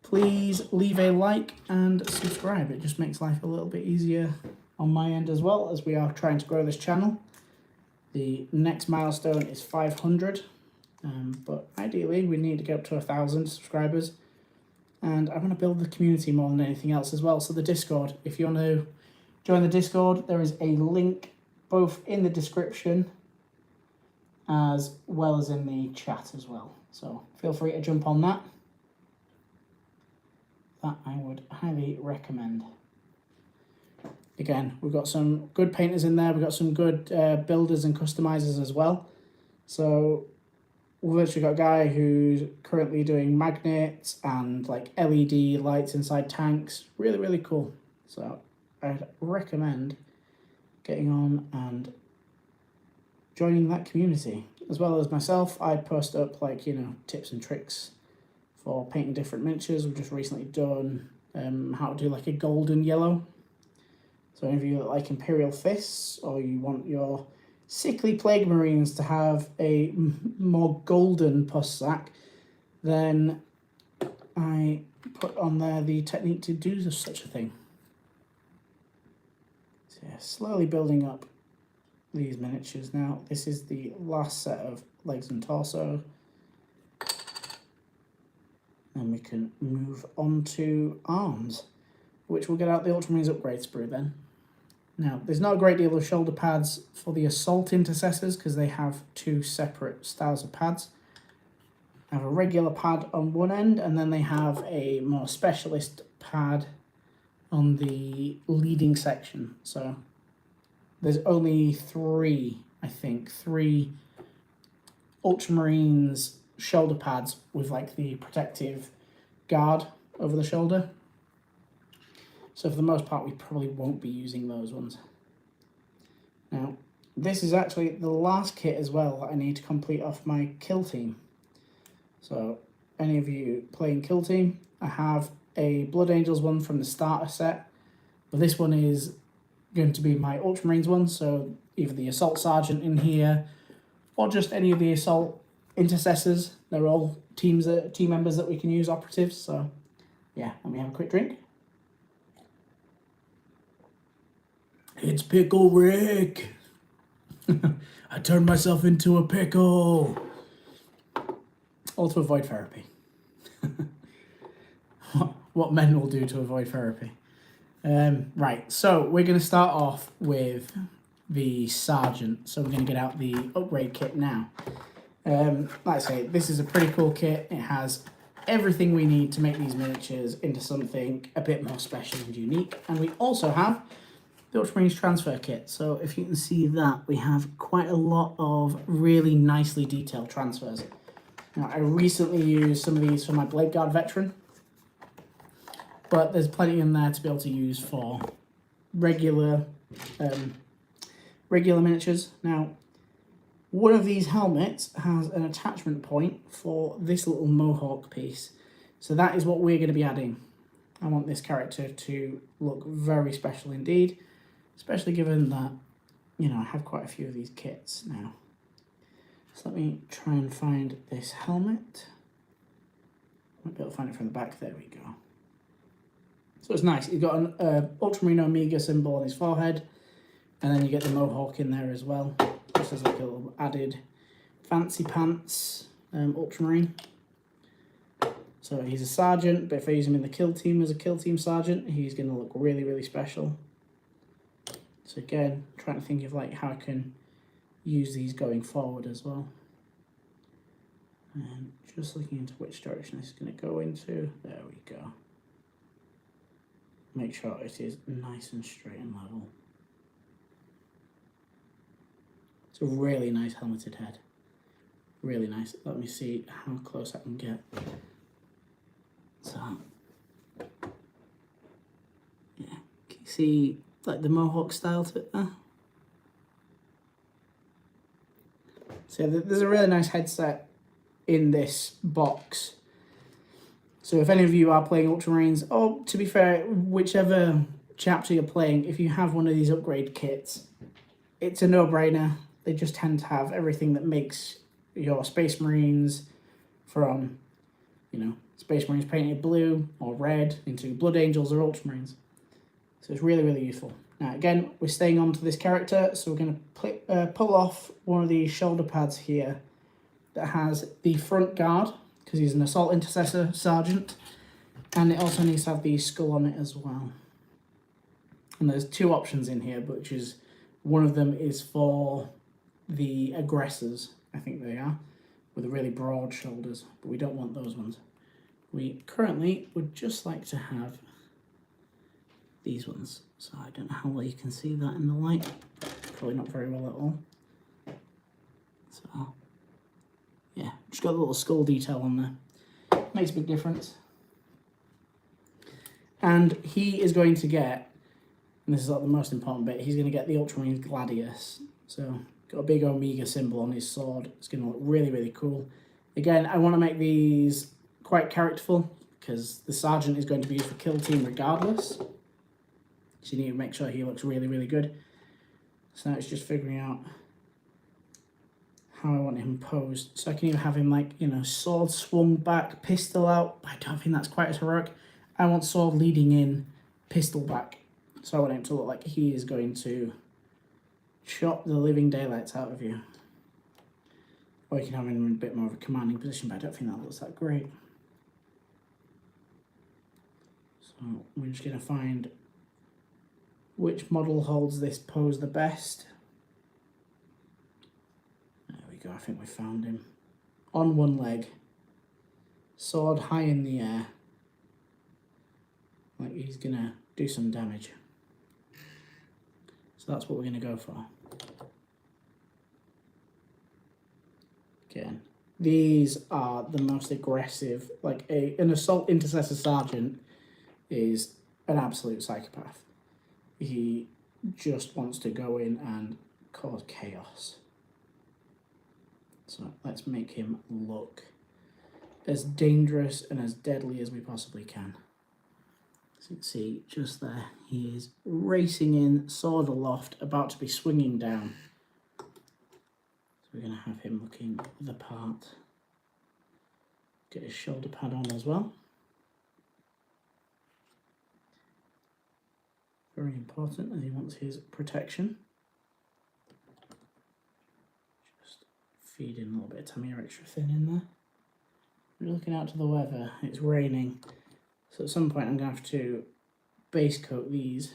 please leave a like and subscribe. It just makes life a little bit easier on my end as well, as we are trying to grow this channel. The next milestone is 500, but ideally we need to get up to 1,000 subscribers. And I want to build the community more than anything else as well. So the Discord, if you want to join the Discord, there is a link both in the description as well as in the chat as well. So feel free to jump on that. That I would highly recommend. Again, we've got some good painters in there. We've got some good builders and customizers as well. So we've actually got a guy who's currently doing magnets and like LED lights inside tanks. Really, really cool. So I'd recommend getting on and joining that community. As well as myself, I post up like, you know, tips and tricks for painting different miniatures. We've just recently done how to do like a golden yellow. So any of you that like Imperial Fists, or you want your sickly Plague Marines to have a more golden pus sack, then I put on there the technique to do such a thing. So yeah, slowly building up these miniatures now. This is the last set of legs and torso. And we can move on to arms, which will get out the Ultramarines upgrade sprue then. Now, there's not a great deal of shoulder pads for the Assault Intercessors because they have two separate styles of pads. They have a regular pad on one end, and then they have a more specialist pad on the leading section. So there's only three Ultramarines shoulder pads with like the protective guard over the shoulder. So for the most part, we probably won't be using those ones. Now, this is actually the last kit as well that I need to complete off my kill team. So any of you playing kill team, I have a Blood Angels one from the starter set, but this one is going to be my Ultramarines one, so either the Assault Sergeant in here or just any of the Assault Intercessors. They're all team members that we can use, operatives. So yeah, let me have a quick drink. It's Pickle Rick. I turned myself into a pickle. All to avoid therapy. What men will do to avoid therapy. Right, so we're going to start off with the Sergeant. So we're going to get out the upgrade kit now. Like I say, this is a pretty cool kit. It has everything we need to make these miniatures into something a bit more special and unique. And we also have the Ultramarines transfer kit. So if you can see that, we have quite a lot of really nicely detailed transfers. Now, I recently used some of these for my Blade Guard veteran, but there's plenty in there to be able to use for regular miniatures. Now, one of these helmets has an attachment point for this little mohawk piece. So that is what we're going to be adding. I want this character to look very special indeed, especially given that, you know, I have quite a few of these kits now. So let me try and find this helmet. Might be able to find it from the back. There we go. So it's nice. You've got an Ultramarine Omega symbol on his forehead, and then you get the mohawk in there as well. Just as like a little added fancy pants Ultramarine. So he's a sergeant, but if I use him in the kill team as a kill team sergeant, he's going to look really, really special. So again, trying to think of like how I can use these going forward as well. And just looking into which direction this is going to go into. There we go. Make sure it is nice and straight and level. It's a really nice helmeted head. Really nice. Let me see how close I can get. So, yeah, can you see like the mohawk style to it there? So there's a really nice headset in this box. So if any of you are playing Ultramarines, or to be fair, whichever chapter you're playing, if you have one of these upgrade kits, it's a no-brainer. They just tend to have everything that makes your Space Marines from, you know, Space Marines painted blue or red into Blood Angels or Ultramarines. So it's really, really useful. Now again, we're staying on to this character, so we're going to pull off one of these shoulder pads here that has the front guard, because he's an Assault Intercessor Sergeant, and it also needs to have the skull on it as well. And there's two options in here, which is, one of them is for the aggressors, I think they are, with really broad shoulders, but we don't want those ones. We currently would just like to have these ones. So I don't know how well you can see that in the light. Probably not very well at all. So yeah, just got a little skull detail on there. Makes a big difference. And he is going to get, and this is like the most important bit, he's going to get the Ultramarine Gladius. So got a big Omega symbol on his sword. It's going to look really, really cool. Again, I want to make these quite characterful, because the Sergeant is going to be used for kill team regardless. So you need to make sure he looks really, really good. So now it's just figuring out how I want him posed. So I can even have him like, you know, sword swung back, pistol out. But I don't think that's quite as heroic. I want sword leading in, pistol back. So I want him to look like he is going to chop the living daylights out of you. Or you can have him in a bit more of a commanding position, but I don't think that looks that great. So we're just going to find which model holds this pose the best. There we go, I think we found him. On one leg, sword high in the air, like he's going to do some damage. So that's what we're going to go for. Again, these are the most aggressive. Like an Assault Intercessor Sergeant is an absolute psychopath. He just wants to go in and cause chaos. So let's make him look as dangerous and as deadly as we possibly can. As you can see just there, he is racing in, sword aloft, about to be swinging down. So we're going to have him looking the part. Get his shoulder pad on as well. Very important, as he wants his protection. Just feed in a little bit of Tamiya extra thin in there. We're looking out to the weather, it's raining. So at some point I'm going to have to base coat these.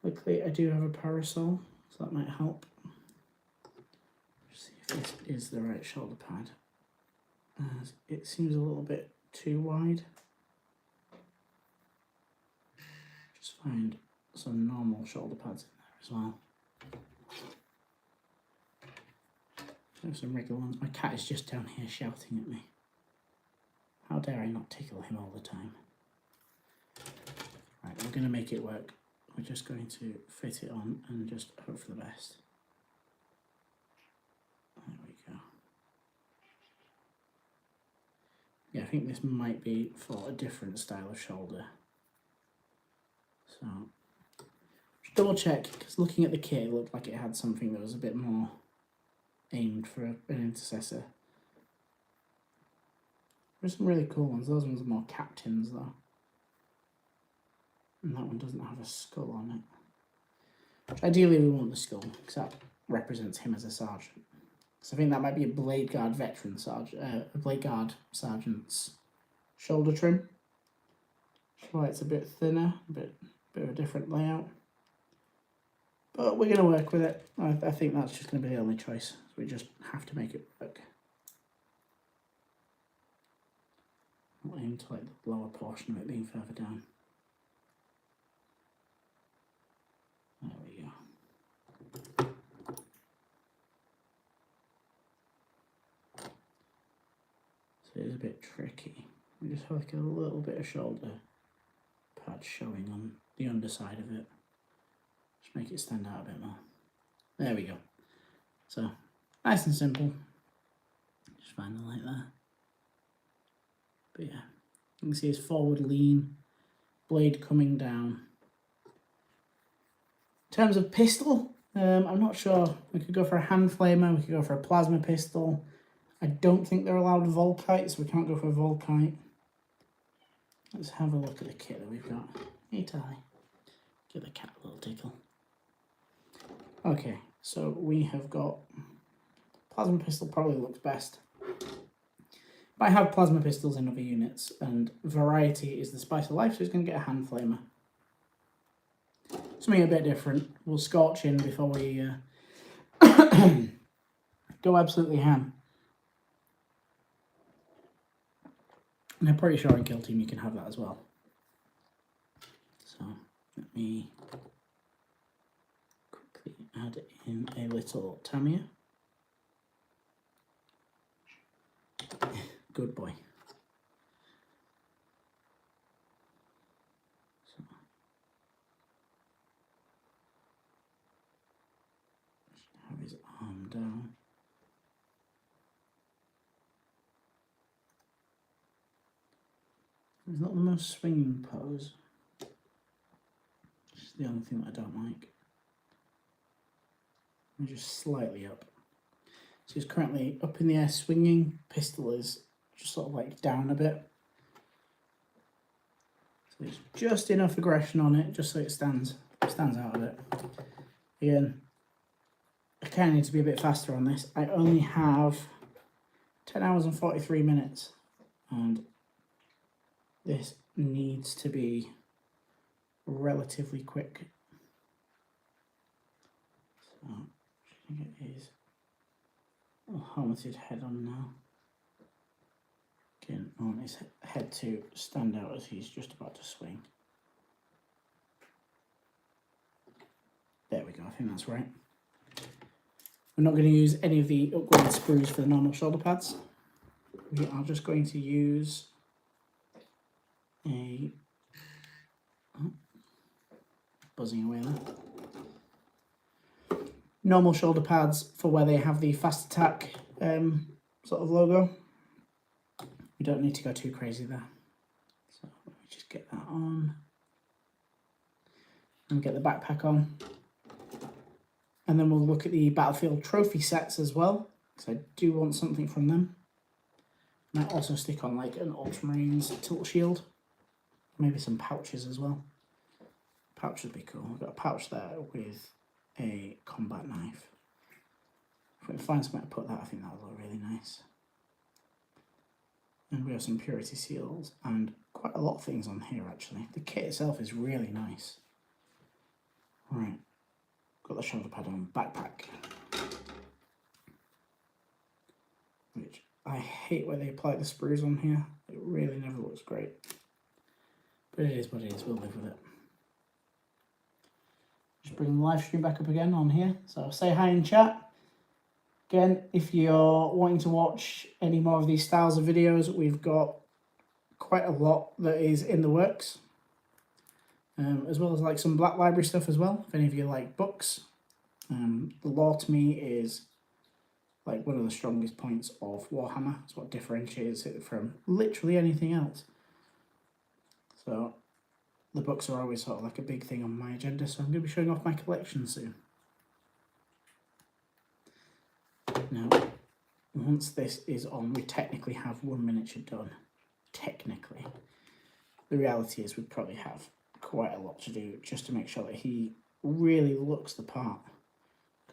Luckily I do have a parasol, so that might help. Just see if this is the right shoulder pad, as it seems a little bit too wide. Just find some normal shoulder pads in there as well. There's some regular ones. My cat is just down here shouting at me. How dare I not tickle him all the time? Right, we're going to make it work. We're just going to fit it on and just hope for the best. There we go. Yeah, I think this might be for a different style of shoulder. So, just double check, because looking at the kit, it looked like it had something that was a bit more aimed for an intercessor. There's some really cool ones. Those ones are more captains though. And that one doesn't have a skull on it. Which ideally we want the skull, because that represents him as a sergeant. So I think that might be a Blade Guard veteran sergeant, a Blade Guard sergeant's shoulder trim. That's why it's a bit thinner, a bit of a different layout. But we're going to work with it. I think that's just going to be the only choice. So we just have to make it work. I'll aim to like the lower portion of it being further down. There we go. So it is a bit tricky. We just have like a little bit of shoulder pad showing on the underside of it. Just make it stand out a bit more. There we go. So nice and simple. Just find the light there. But yeah, you can see his forward lean, blade coming down. In terms of pistol, I'm not sure. We could go for a hand flamer, we could go for a plasma pistol. I don't think they're allowed Volkite, so we can't go for a Volkite. Let's have a look at the kit that we've got. Hey, Tally. Give the cat a little tickle. Okay, so we have got plasma pistol, probably looks best. But I have plasma pistols in other units, and variety is the spice of life, so it's going to get a hand flamer. Something a bit different. We'll scorch in before we go absolutely ham. And I'm pretty sure in Kill Team you can have that as well. So let me quickly add in a little Tamiya. Good boy. So have his arm down. It's not the most swinging pose. It's the only thing that I don't like. I'm just slightly up. So he's currently up in the air swinging. Pistol is just sort of like down a bit. So there's just enough aggression on it, just so it stands out a bit. Again, I kind of need to be a bit faster on this. I only have 10 hours and 43 minutes, and this needs to be relatively quick. So, I'm just going to get his little helmeted head on now. Again, I want his head to stand out as he's just about to swing. There we go, I think that's right. We're not going to use any of the upgraded sprues for the normal shoulder pads. We are just going to use a buzzing away there. Normal shoulder pads for where they have the fast attack sort of logo. We don't need to go too crazy there. So let me just get that on. And get the backpack on. And then we'll look at the Battlefield trophy sets as well, because I do want something from them. Might also stick on like an Ultramarines tilt shield. Maybe some pouches as well. Pouch would be cool. I've got a pouch there with a combat knife. If we can find somewhere to put that, I think that would look really nice. And we have some purity seals and quite a lot of things on here actually. The kit itself is really nice. Right, got the shoulder pad on, backpack. Which I hate where they apply the sprues on here. It really never looks great. But it is what it is, we'll live with it. bring the live stream back up again on here. So say hi in chat. Again, if you're wanting to watch any more of these styles of videos, we've got quite a lot that is in the works. As well as like some Black Library stuff as well, if any of you like books. The lore to me is like one of the strongest points of Warhammer. It's what differentiates it from literally anything else. So the books are always sort of like a big thing on my agenda, so I'm going to be showing off my collection soon. Now, once this is on, we technically have one miniature done. Technically. The reality is we probably have quite a lot to do just to make sure that he really looks the part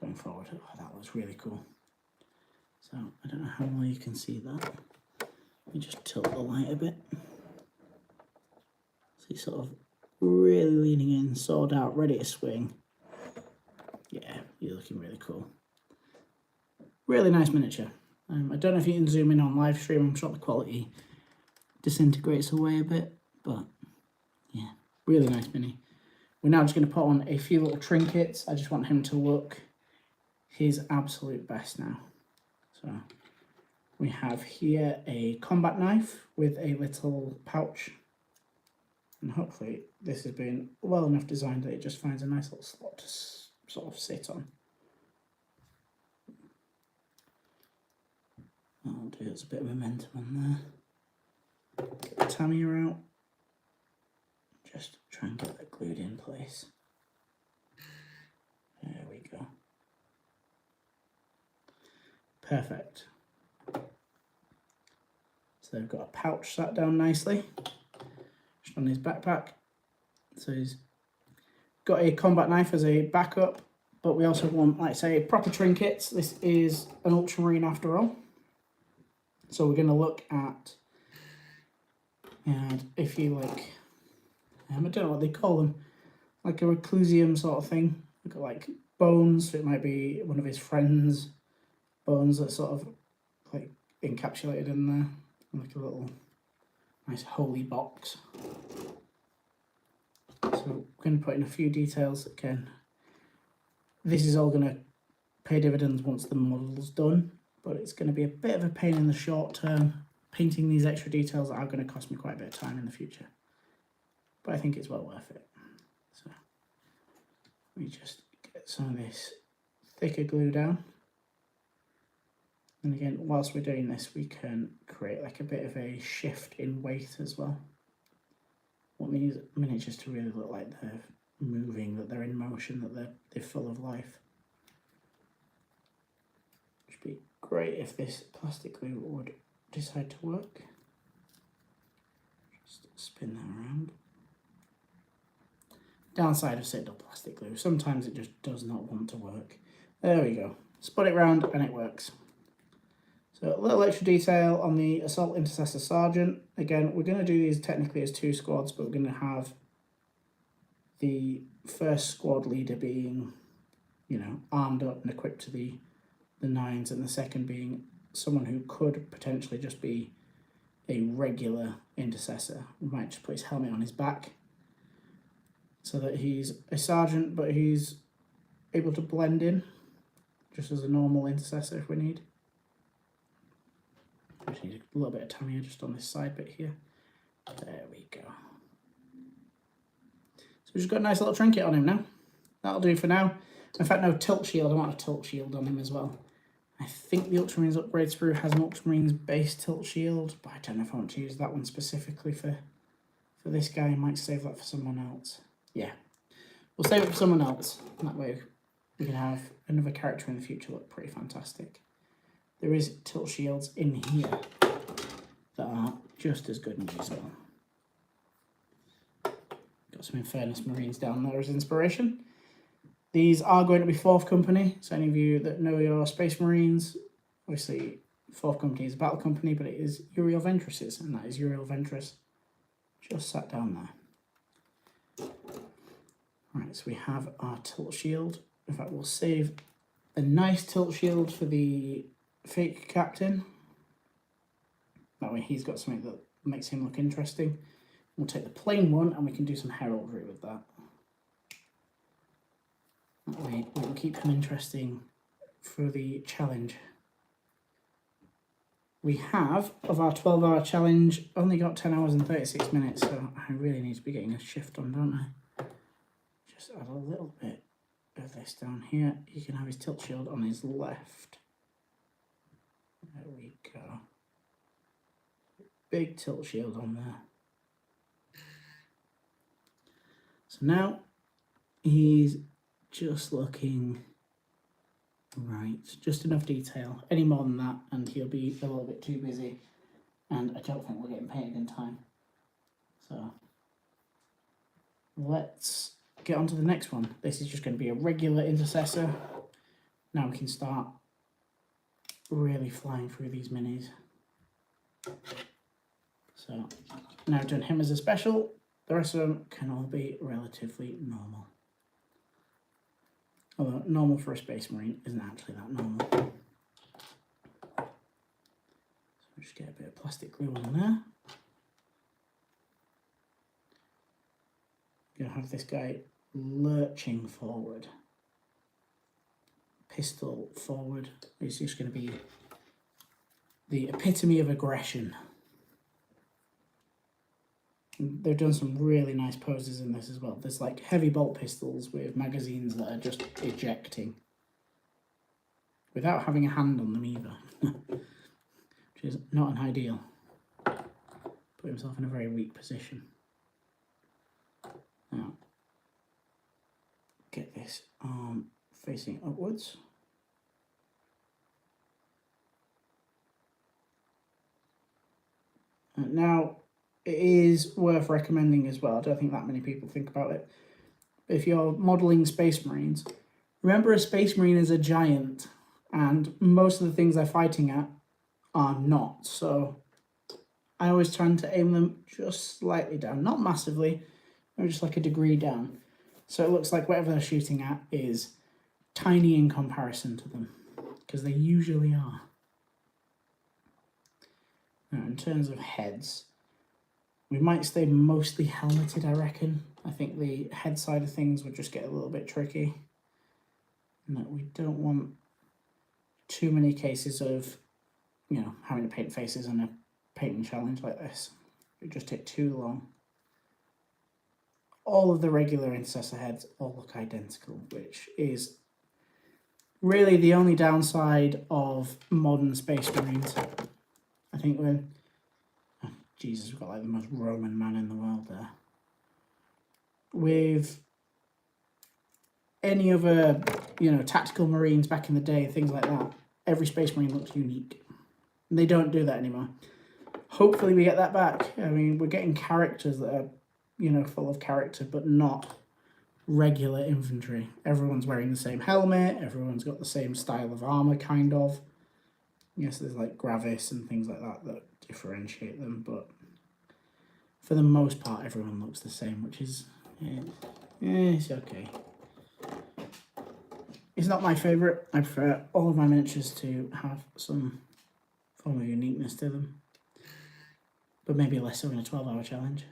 going forward. Oh, that looks really cool. So, I don't know how well you can see that. Let me just tilt the light a bit. So he's sort of really leaning in, sword out, ready to swing. Yeah, you're looking really cool. Really nice miniature. I don't know if you can zoom in on live stream. I'm sure the quality disintegrates away a bit, but yeah, really nice mini. We're now just going to put on a few little trinkets. I just want him to look his absolute best now. So we have here a combat knife with a little pouch, and hopefully this has been well enough designed that it just finds a nice little slot to sort of sit on. I'll do is a bit of momentum on there. Get the Tamiya out. Just try and get that glued in place. There we go. Perfect. So they've got a pouch sat down nicely, just on his backpack. So he's got a combat knife as a backup, but we also want, like I say, proper trinkets. This is an ultramarine after all. So we're going to look at, and if you like, I don't know what they call them, like a reclusium sort of thing. We've got like bones, so it might be one of his friends' bones that's sort of like encapsulated in there, like a little nice holy box. So we're going to put in a few details again. This is all going to pay dividends once the model's done, but it's going to be a bit of a pain in the short term, painting these extra details that are going to cost me quite a bit of time in the future. But I think it's well worth it. So we just get some of this thicker glue down. And again, whilst we're doing this, we can create like a bit of a shift in weight as well. I want these miniatures to really look like they're moving, that they're in motion, that they're full of life. Which would be great if this plastic glue would decide to work. Just spin that around. Downside of Citadel plastic glue, sometimes it just does not want to work. There we go. Spun it round and it works. So a little extra detail on the Assault Intercessor Sergeant. Again, we're going to do these technically as 2 squads, but we're going to have the first squad leader being, you know, armed up and equipped to the 9s, and the second being someone who could potentially just be a regular intercessor. We might just put his helmet on his back so that he's a sergeant, but he's able to blend in just as a normal intercessor if we need. I just need a little bit of Tamiya just on this side bit here. There we go. So we've just got a nice little trinket on him now. That'll do for now. In fact, no, tilt shield. I want a tilt shield on him as well. I think the Ultramarines upgrade sprue has an Ultramarines base tilt shield, but I don't know if I want to use that one specifically for this guy. I might save that for someone else. Yeah, we'll save it for someone else. That way we can have another character in the future look pretty fantastic. There is tilt shields in here that are just as good and useful. Got some Infernus Marines down there as inspiration. These are going to be 4th Company, so any of you that know your Space Marines, obviously 4th Company is a battle company, but it is Uriel Ventress's, and that is Uriel Ventress just sat down there. Right, so we have our tilt shield. In fact, we'll save a nice tilt shield for the fake captain. That way he's got something that makes him look interesting. We'll take the plain one and we can do some heraldry with that. That way it will keep him interesting for the challenge. We have, of our 12-hour challenge, only got 10 hours and 36 minutes, so I really need to be getting a shift on, don't I? Just add a little bit of this down here. You can have his tilt shield on his left. There we go. Big tilt shield on there. So now he's just looking right, just enough detail. Any more than that and he'll be a little bit too busy, and I don't think we're getting painted in time. So let's get on to the next one. This is just going to be a regular intercessor. Now we can start really flying through these minis. So now I've done him as a special, the rest of them can all be relatively normal. Although normal for a Space Marine isn't actually that normal. So just get a bit of plastic glue on there. Gonna have this guy lurching forward. Pistol forward. It's just going to be the epitome of aggression. They've done some really nice poses in this as well. There's like heavy bolt pistols with magazines that are just ejecting without having a hand on them either, which is not an ideal. Put himself in a very weak position. Now, get this arm facing upwards. And now, it is worth recommending as well. I don't think that many people think about it. But if you're modelling Space Marines, remember a Space Marine is a giant, and most of the things they're fighting at are not. So I always try to aim them just slightly down, not massively, or just like a degree down. So it looks like whatever they're shooting at is tiny in comparison to them, because they usually are. Now, in terms of heads, we might stay mostly helmeted, I reckon. I think the head side of things would just get a little bit tricky. No, we don't want too many cases of, you know, having to paint faces on a painting challenge like this. It would just take too long. All of the regular intercessor heads all look identical, which is really the only downside of modern Space Marines. I think when... Oh, Jesus, we've got like the most Roman man in the world there. With any other, you know, tactical Marines back in the day, things like that, every Space Marine looks unique. And they don't do that anymore. Hopefully we get that back. I mean, we're getting characters that are, you know, full of character, but not regular infantry. Everyone's wearing the same helmet, everyone's got the same style of armour, kind of. Yes, there's like Gravis and things like that that differentiate them, but for the most part, everyone looks the same, which is, it's okay. It's not my favourite. I prefer all of my miniatures to have some form of uniqueness to them, but maybe less so in a 12-hour challenge.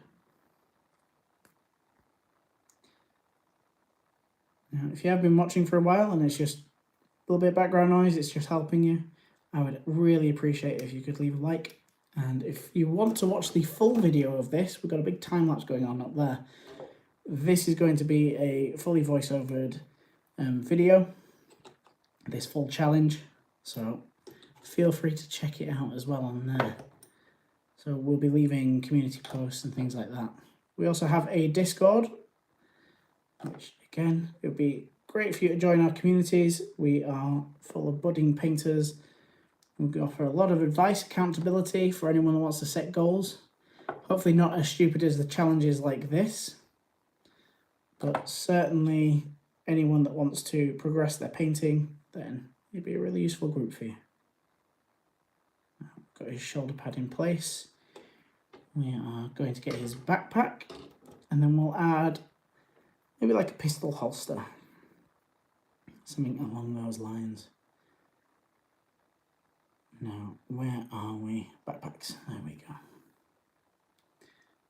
Now, if you have been watching for a while and it's just a little bit of background noise, it's just helping you, I would really appreciate it if you could leave a like. And if you want to watch the full video of this, we've got a big time-lapse going on up there. This is going to be a fully voice-overed video, this full challenge, so feel free to check it out as well on there. So we'll be leaving community posts and things like that. We also have a Discord, which again, it would be great for you to join our communities. We are full of budding painters. We offer a lot of advice, accountability for anyone who wants to set goals. Hopefully not as stupid as the challenges like this, but certainly anyone that wants to progress their painting, then it'd be a really useful group for you. Got his shoulder pad in place. We are going to get his backpack, and then we'll add maybe like a pistol holster, something along those lines. Now, where are we? Backpacks, there we go.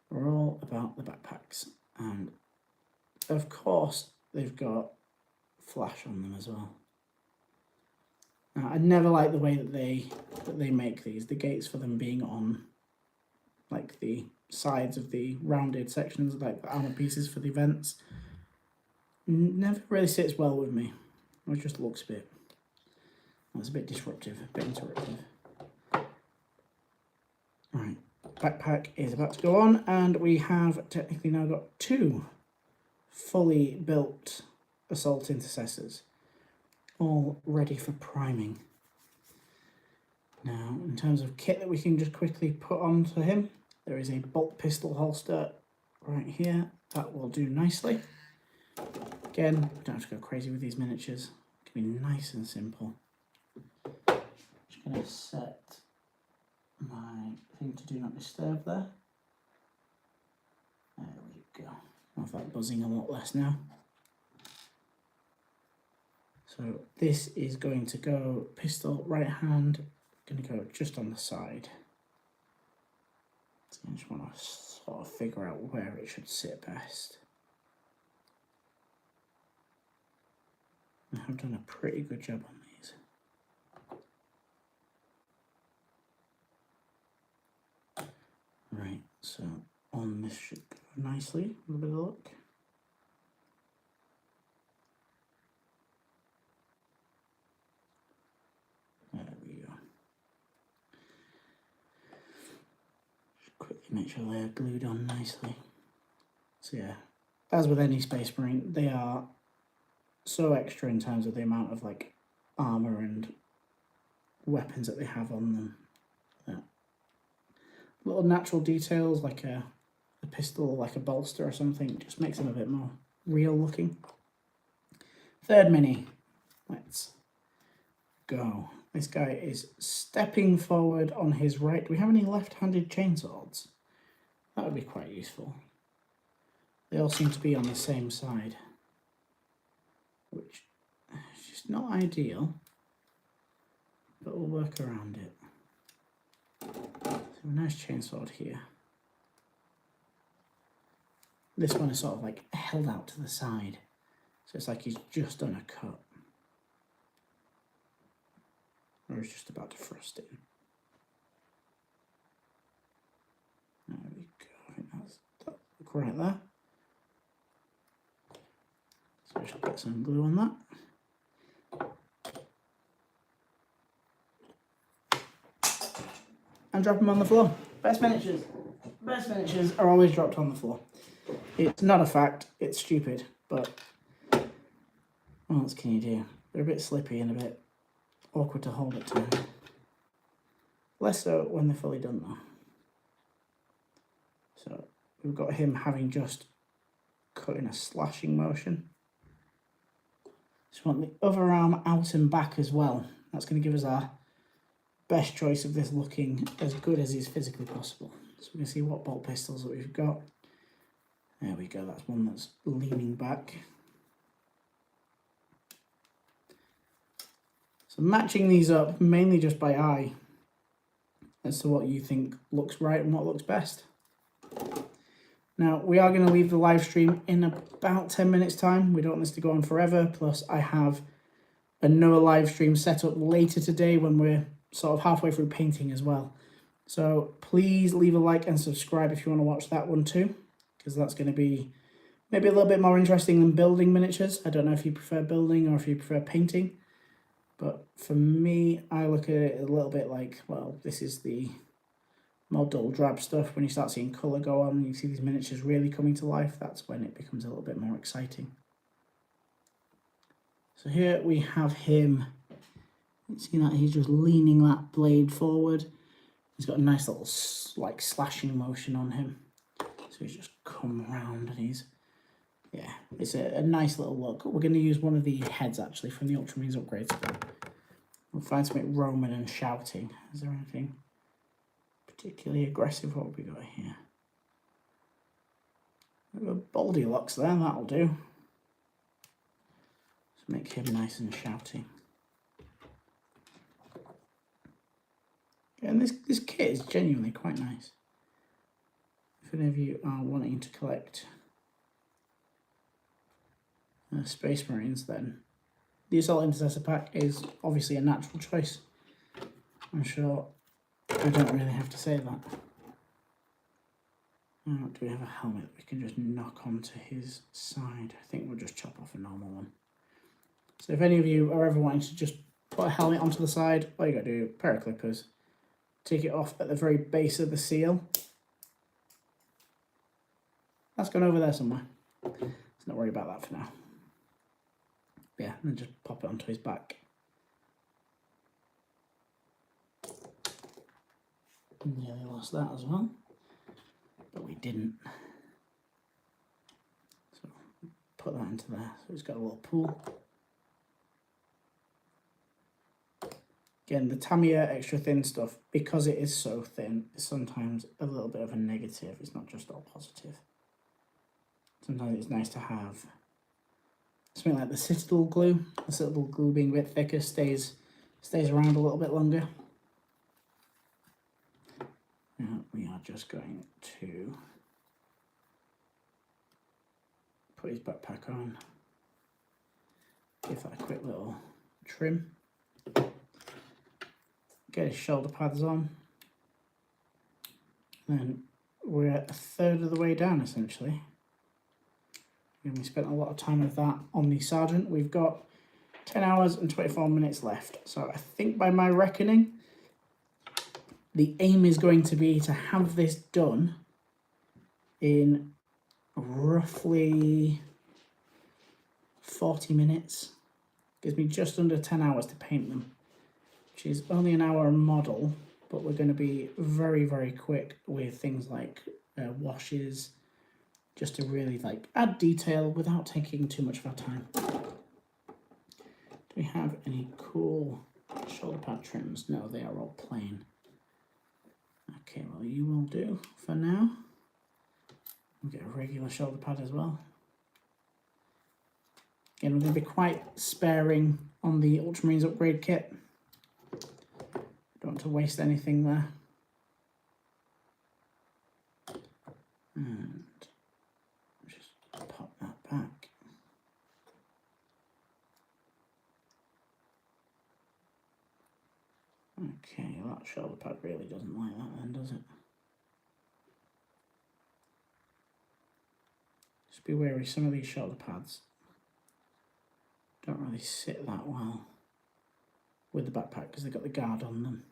We're all about the backpacks, and of course they've got flash on them as well. Now, I never like the way that they make these. The gates for them being on like the sides of the rounded sections, like the armor pieces for the vents, never really sits well with me. It just looks a bit. It's a bit disruptive, a bit interruptive. Right, backpack is about to go on, and we have technically now got 2 fully built Assault Intercessors, all ready for priming. Now, in terms of kit that we can just quickly put onto him, there is a bolt pistol holster right here. That will do nicely. Again, we don't have to go crazy with these miniatures. It can be nice and simple. Just going to set my thing to do not disturb there. There we go. I have that buzzing a lot less now. So this is going to go pistol right hand, going to go just on the side. So I just want to sort of figure out where it should sit best. I have done a pretty good job on these. Right, so on this should go nicely, a little bit of luck. There we go. Just quickly make sure they are glued on nicely. So yeah, as with any Space Marine, they are so extra in terms of the amount of like armor and weapons that they have on them. Yeah. Little natural details like a pistol, like a bolster or something, just makes them a bit more real looking. Third mini, let's go. This guy is stepping forward on his right. Do we have any left-handed chainsaws? That would be quite useful. They all seem to be on the same side, which is just not ideal, but we'll work around it. So a nice chainsaw here. This one is sort of like held out to the side, so it's like he's just done a cut. Or he's just about to thrust in. There we go, I think that's look right there. So we should get some glue on that. And drop them on the floor. Best miniatures are always dropped on the floor. It's not a fact, it's stupid, but what else can you do? They're a bit slippy and a bit awkward to hold at times. Less so when they're fully done though. So we've got him having just cut in a slashing motion. Just want the other arm out and back as well. That's going to give us our best choice of this looking as good as is physically possible. So we can see what bolt pistols that we've got. There we go, that's one that's leaning back. So matching these up mainly just by eye as to what you think looks right and what looks best. Now we are going to leave the live stream in about 10 minutes time. We don't want this to go on forever, plus I have another live stream set up later today when we're sort of halfway through painting as well. So please leave a like and subscribe if you want to watch that one too, because that's going to be maybe a little bit more interesting than building miniatures. I don't know if you prefer building or if you prefer painting, but for me, I look at it a little bit like, well, this is the more dull drab stuff. When you start seeing colour go on and you see these miniatures really coming to life, that's when it becomes a little bit more exciting. So here we have him. You see that he's just leaning that blade forward. He's got a nice little like slashing motion on him. So he's just come around and he's, yeah, it's a nice little look. We're going to use one of the heads actually from the Ultramarines upgrade squad. We'll find something Roman and shouting. Is there anything particularly aggressive? What have we got here? A Goldilocks there, that'll do. Let's make him nice and shouty. And this kit is genuinely quite nice. If any of you are wanting to collect Space Marines, then the Assault Intercessor pack is obviously a natural choice. I'm sure I don't really have to say that. Now, do we have a helmet that we can just knock onto his side? I think we'll just chop off a normal one. So if any of you are ever wanting to just put a helmet onto the side, all you got to do, pair of clippers, take it off at the very base of the seal. That's gone over there somewhere. Let's not worry about that for now. Yeah, and then just pop it onto his back. Nearly lost that as well, but we didn't. So put that into there. So it's got a little pool. Again, the Tamiya extra thin stuff, because it is so thin, is sometimes a little bit of a negative. It's not just all positive. Sometimes it's nice to have something like the Citadel glue. The Citadel glue being a bit thicker stays around a little bit longer. Now we are just going to put his backpack on. Give that a quick little trim. Get his shoulder pads on. Then we're at a third of the way down essentially. And we spent a lot of time with that on the Sergeant. We've got 10 hours and 24 minutes left. So I think by my reckoning, the aim is going to be to have this done in roughly 40 minutes. Gives me just under 10 hours to paint them, which is only an hour a model, but we're going to be very, very quick with things like washes, just to really like add detail without taking too much of our time. Do we have any cool shoulder pad trims? No, they are all plain. Okay, well you will do for now. We'll get a regular shoulder pad as well. Again, we're going to be quite sparing on the Ultramarines upgrade kit. Don't want to waste anything there. And just pop that back. Okay, well, that shoulder pad really doesn't like that then, does it? Just be wary, some of these shoulder pads don't really sit that well with the backpack because they've got the guard on them.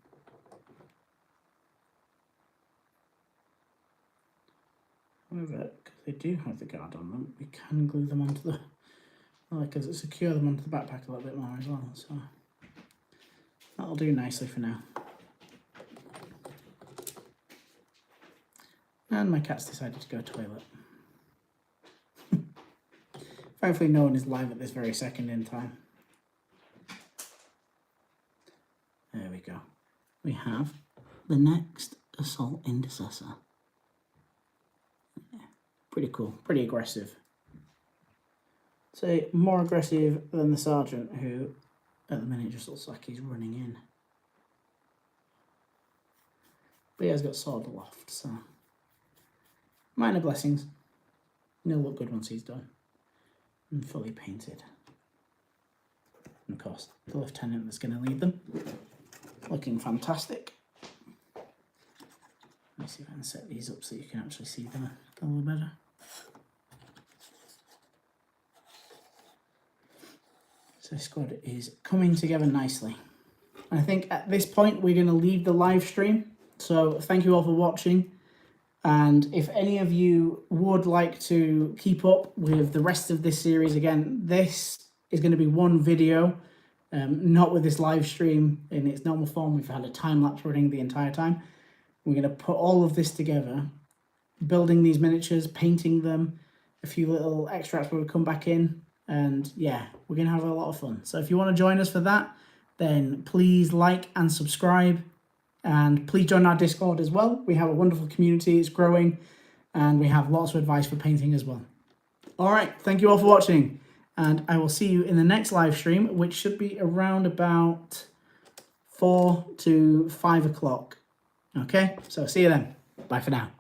However, because they do have the guard on them, we can glue them onto the, because it secure them onto the backpack a little bit more as well, so that'll do nicely for now. And my cat's decided to go toilet. Thankfully no one is live at this very second in time. There we go. We have the next Assault Intercessor. Yeah, pretty cool, pretty aggressive. So more aggressive than the Sergeant, who at the minute just looks like he's running in. But he has got sword aloft, so minor blessings. He'll look good once he's done and fully painted. And of course, the lieutenant that's going to lead them, looking fantastic. Let me see if I can set these up so you can actually see them a little better. So this squad is coming together nicely. And I think at this point we're going to leave the live stream. So thank you all for watching. And if any of you would like to keep up with the rest of this series, again, this is going to be one video, not with this live stream in its normal form. We've had a time lapse running the entire time. We're going to put all of this together, building these miniatures, painting them, a few little extracts where we come back in. And yeah, we're going to have a lot of fun. So if you want to join us for that, then please like and subscribe. And please join our Discord as well. We have a wonderful community, it's growing, and we have lots of advice for painting as well. All right, thank you all for watching, and I will see you in the next live stream, which should be around about 4 to 5 o'clock. Okay, so see you then. Bye for now.